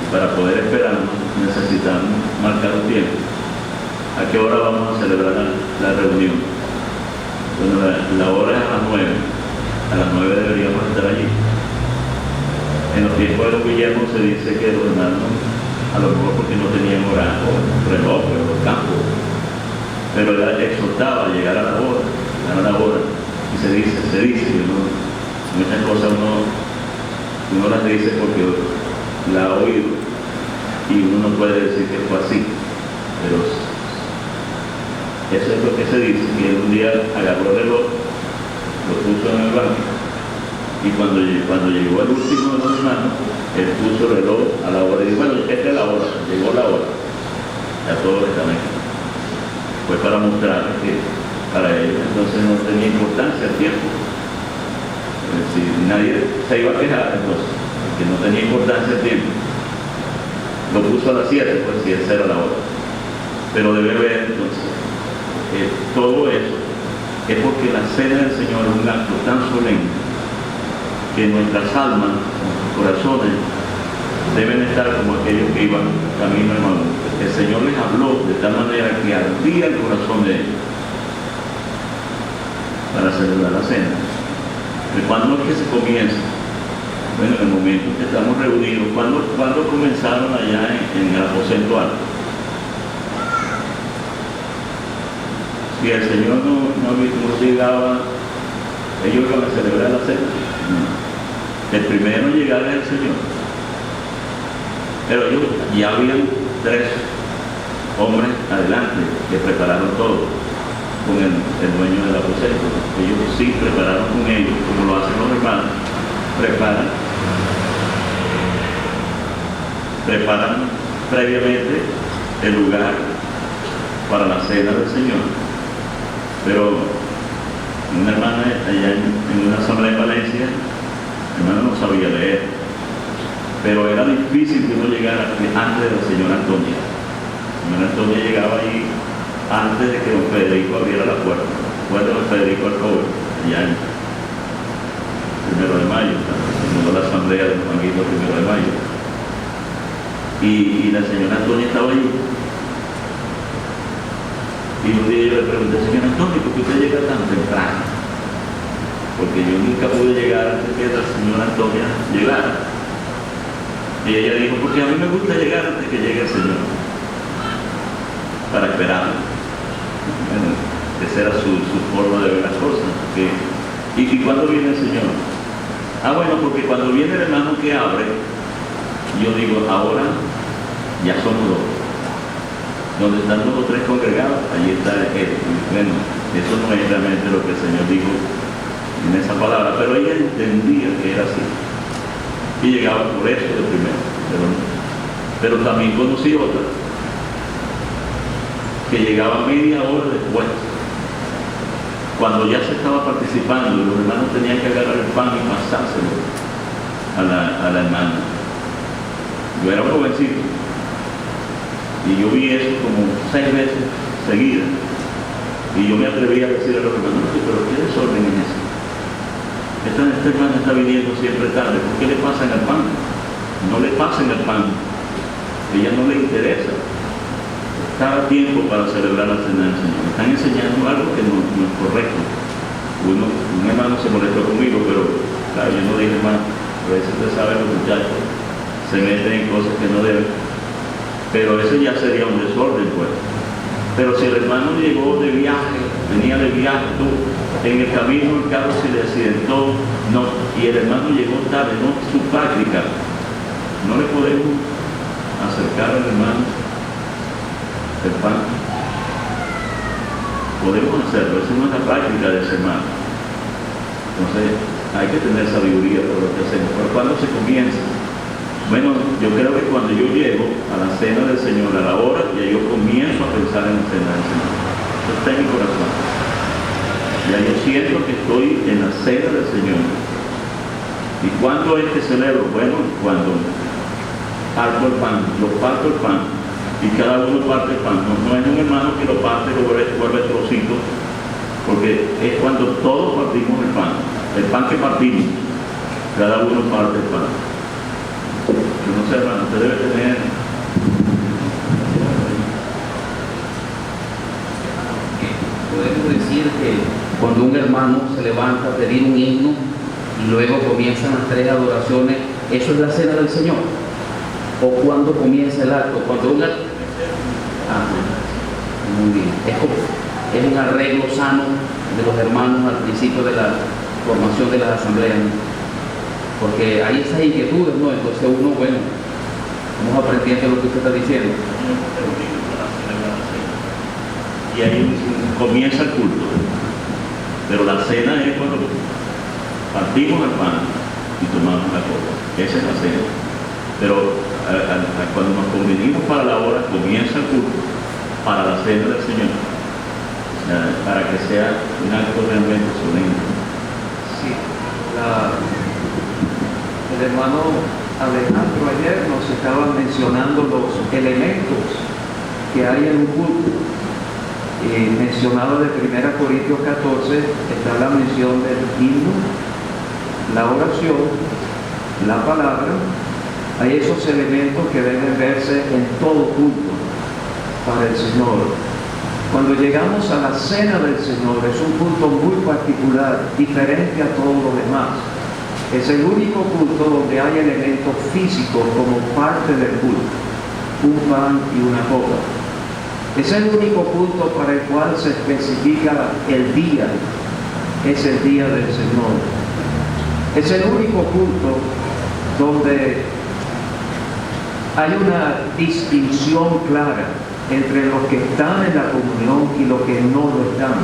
S2: Y para poder esperarnos necesitamos marcar un tiempo. ¿A qué hora vamos a celebrar la reunión? Bueno, la hora es a las 9. A las 9 deberíamos estar allí. En los tiempos de los Guillermo se dice que los hermanos, a lo mejor porque no tenían hora o reloj o campo, pero él exhortaba a llegar a la hora, y se dice, muchas cosas uno las dice porque la ha oído, y uno no puede decir que fue así, pero eso es lo que se dice, que él un día agarró el reloj, lo puso en el banco, y cuando llegó el último de los hermanos, él puso el reloj a la hora, y dijo, bueno, esta es la hora, llegó la hora, ya todos están aquí. Fue para mostrar que para ellos entonces no tenía importancia el tiempo. Si nadie se iba a quejar, entonces, que no tenía importancia el tiempo. Lo puso a las 7, pues si esa era la hora. Pero debe ver entonces, todo eso es porque la cena del Señor es un acto tan solemne que nuestras almas, nuestros corazones, deben estar como aquellos que iban camino a Maús. El Señor les habló de tal manera que ardía el corazón de ellos. para celebrar la cena. ¿De cuándo es que se comienza? Bueno, en el momento que estamos reunidos. ¿Cuándo comenzaron allá en el aposento alto? Si el Señor no llegaba, ellos iban a celebrar la cena. No. El primero en llegar es el Señor. Pero ellos ya habían 3 hombres adelante que prepararon todo con el dueño del aposento. Ellos sí prepararon con ellos, como lo hacen los hermanos. Preparan previamente el lugar para la cena del Señor. Pero una hermana allá en una asamblea en Valencia, la hermana no sabía leer, pero era difícil que uno llegara antes de la señora Antonia. La señora Antonia llegaba ahí antes de que don Federico abriera la puerta. Fue don Federico al joven, allá en 1 de mayo, cuando la asamblea del Juanito 1 de mayo. Y la señora Antonia estaba allí. Y un día yo le pregunté, señor Antonio, ¿por qué usted llega tan temprano? Porque yo nunca pude llegar antes que la señora Antonia llegara. Y ella dijo, porque a mí me gusta llegar antes que llegue el Señor, para esperarlo. Bueno, esa era su forma de ver las cosas. ¿Y cuándo viene el Señor? Bueno, porque cuando viene el hermano que abre, yo digo, ahora ya somos 2. Donde están 2 o 3 congregados, allí está él. Bueno, eso no es realmente lo que el Señor dijo en esa palabra, pero ella entendía que era así. Y llegaba por eso de primero. Pero también conocí otra que llegaba media hora después, cuando ya se estaba participando y los hermanos tenían que agarrar el pan y pasárselo a la hermana. Yo era un jovencito y yo vi eso como 6 veces seguidas y yo me atreví a decir a los hermanos, pero ¿qué desorden es eso? Esta hermana está viniendo siempre tarde, ¿por qué le pasan el pan? No le pasen el pan, a ella no le interesa estar a tiempo para celebrar la cena del Señor. Están enseñando algo que no es correcto. Un hermano se molestó conmigo, pero claro, yo no dije más. A veces usted sabe, los muchachos se meten en cosas que no deben, pero eso ya sería un desorden, pues. Pero si el hermano llegó de viaje, venía de viaje, en el camino el carro se le accidentó, no, y el hermano llegó tarde, no su práctica, no le podemos acercar al hermano el pan. Podemos hacerlo, esa no es la práctica de ese hermano. Entonces hay que tener sabiduría por lo que hacemos. Pero cuando se comienza, bueno, yo creo que cuando yo llego a la cena del Señor, a la hora, ya yo comienzo a pensar en la cena del Señor. Eso está en mi corazón. Ya yo siento que estoy en la cena del Señor. ¿Y cuándo es que celebro? Bueno, cuando parto el pan, yo parto el pan y cada uno parte el pan. No es un hermano que lo parte y lo vuelve trocito, porque es cuando todos partimos el pan que partimos, cada uno parte el pan. Yo no sé, hermano, usted debe tener.
S3: Podemos decir que cuando un hermano se levanta a pedir un himno y luego comienzan las 3 adoraciones, ¿eso es la cena del Señor? ¿O cuando comienza el acto? Cuando muy bien. Es un arreglo sano de los hermanos al principio de la formación de las asambleas, ¿no? Porque hay esas inquietudes, ¿no? Entonces uno, bueno, vamos aprendiendo lo que usted está diciendo.
S2: Y ahí comienza el culto. Pero la cena es cuando partimos el pan y tomamos la copa. Esa es la cena. Pero cuando nos convenimos para la hora, comienza el culto para la cena del Señor, para que sea un acto realmente solemne.
S3: Sí, el hermano Alejandro ayer nos estaba mencionando los elementos que hay en un culto. Mencionaba de 1 Corintios 14, está la mención del himno, la oración, la palabra. Hay esos elementos que deben verse en todo culto para el Señor. Cuando llegamos a la cena del Señor, es un culto muy particular, diferente a todo lo demás. Es el único culto donde hay elementos físicos como parte del culto, un pan y una copa. Es el único culto para el cual se especifica el día, es el día del Señor. Es el único culto donde hay una distinción clara entre los que están en la comunión y los que no lo están.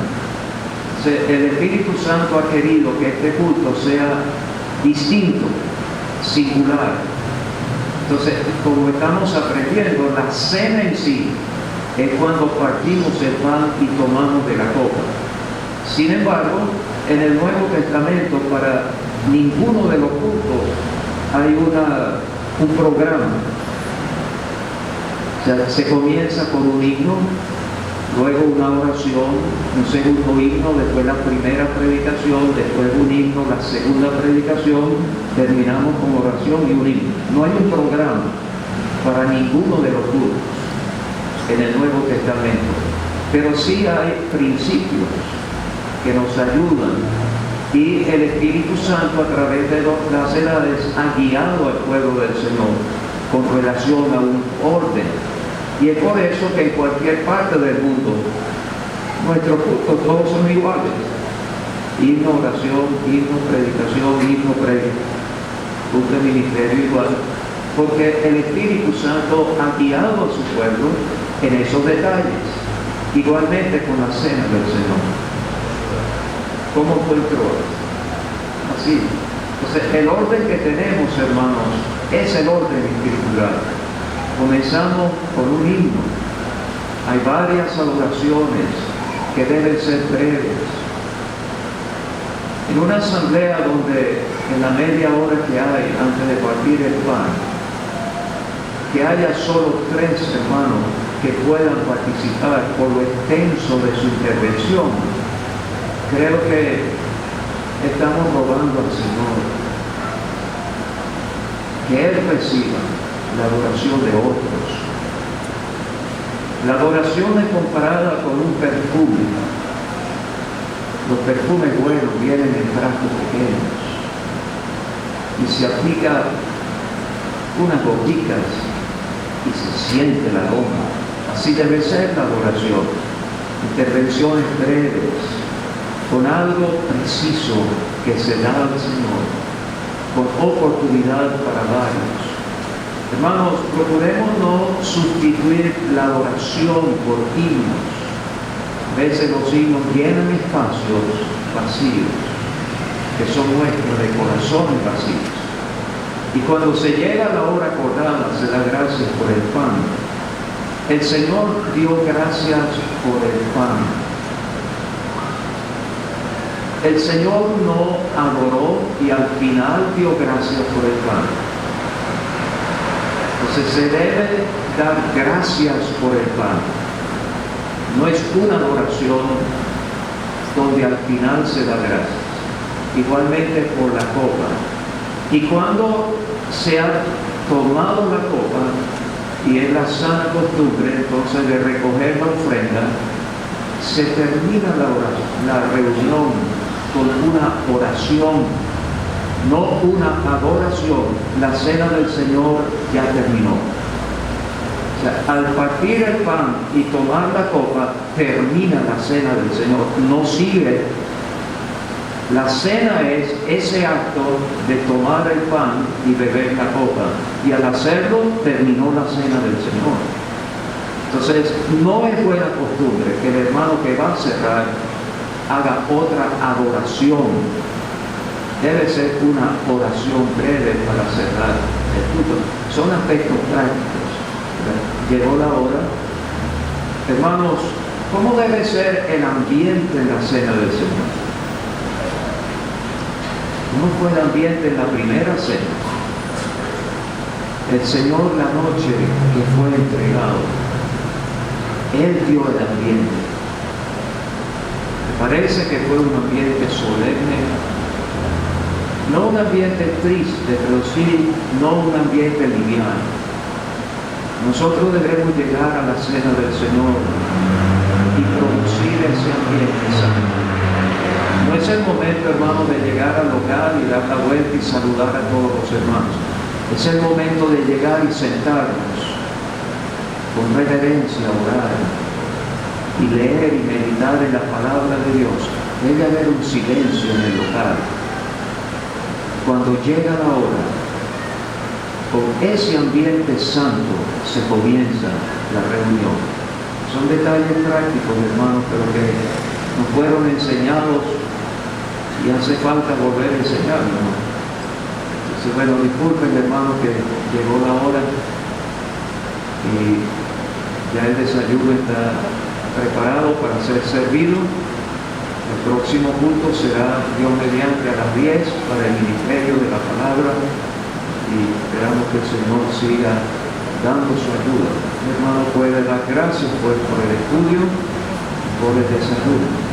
S3: El Espíritu Santo ha querido que este culto sea distinto, singular. Entonces, como estamos aprendiendo, la cena en sí es cuando partimos el pan y tomamos de la copa. Sin embargo, en el Nuevo Testamento, para ninguno de los cultos hay un programa. O sea, se comienza con un himno, luego una oración, un segundo himno, después la primera predicación, después un himno, la segunda predicación, terminamos con oración y un himno. No hay un programa para ninguno de los cultos en el Nuevo Testamento, pero sí hay principios que nos ayudan, y el Espíritu Santo a través de las edades ha guiado al pueblo del Señor con relación a un orden. Y es por eso que en cualquier parte del mundo nuestros cultos todos son iguales: himno, oración, himno, predicación, himno, culto de ministerio igual, porque el Espíritu Santo ha guiado a su pueblo en esos detalles. Igualmente con la cena del Señor. ¿Cómo fue el trono? Así. Entonces, el orden que tenemos, hermanos, es el orden escritural. Comenzamos con un himno. Hay varias adoraciones que deben ser breves. En una asamblea donde en la media hora que hay antes de partir el pan, que haya solo 3 hermanos que puedan participar por lo extenso de su intervención, creo que estamos robando al Señor. Que Él reciba la adoración de otros. La adoración es comparada con un perfume. Los perfumes buenos vienen en frascos pequeños y se aplica unas gotitas y se siente el aroma. Así debe ser la adoración. Intervenciones breves, con algo preciso que se da al Señor, con oportunidad para varios. Hermanos, procuremos no sustituir la adoración por himnos. A veces los himnos llenan espacios vacíos, que son nuestros de corazones vacíos. Y cuando se llega a la hora acordada, se da gracias por el pan. El Señor dio gracias por el pan. El Señor no adoró y al final dio gracias por el pan. Entonces se debe dar gracias por el pan. No es una adoración donde al final se da gracias. Igualmente por la copa. Y cuando se ha tomado la copa, y es la sana costumbre entonces de recoger la ofrenda, se termina la reunión con una oración, no una adoración. La cena del Señor ya terminó. O sea, al partir el pan y tomar la copa, termina la cena del Señor, no sigue. La cena es ese acto de tomar el pan y beber la copa, y al hacerlo terminó la cena del Señor. Entonces, no es buena costumbre que el hermano que va a cerrar haga otra adoración. Debe ser una oración breve para cerrar el culto. Son aspectos prácticos. Llegó la hora. Hermanos, ¿cómo debe ser el ambiente en la cena del Señor? ¿Cómo fue el ambiente en la primera cena? El Señor, la noche que fue entregado, Él dio el ambiente. Me parece que fue un ambiente solemne, no un ambiente triste, pero sí no un ambiente liviano. Nosotros debemos llegar a la cena del Señor y ese ambiente santo. No es el momento, hermano, de llegar al local y dar la vuelta y saludar a todos los hermanos. Es el momento de llegar y sentarnos con reverencia, orar y leer y meditar en la palabra de Dios. Debe haber un silencio en el local. Cuando llega la hora, con ese ambiente santo se comienza la reunión. Son detalles prácticos, hermanos, pero que nos fueron enseñados y hace falta volver a enseñarlos, ¿no? Entonces, bueno, disculpen, hermano, que llegó la hora y ya el desayuno está preparado para ser servido. El próximo culto será, Dios mediante, a las 10 para el ministerio de la palabra y esperamos que el Señor siga dando su ayuda. Mi hermano puede dar gracias por el estudio, por el desayuno.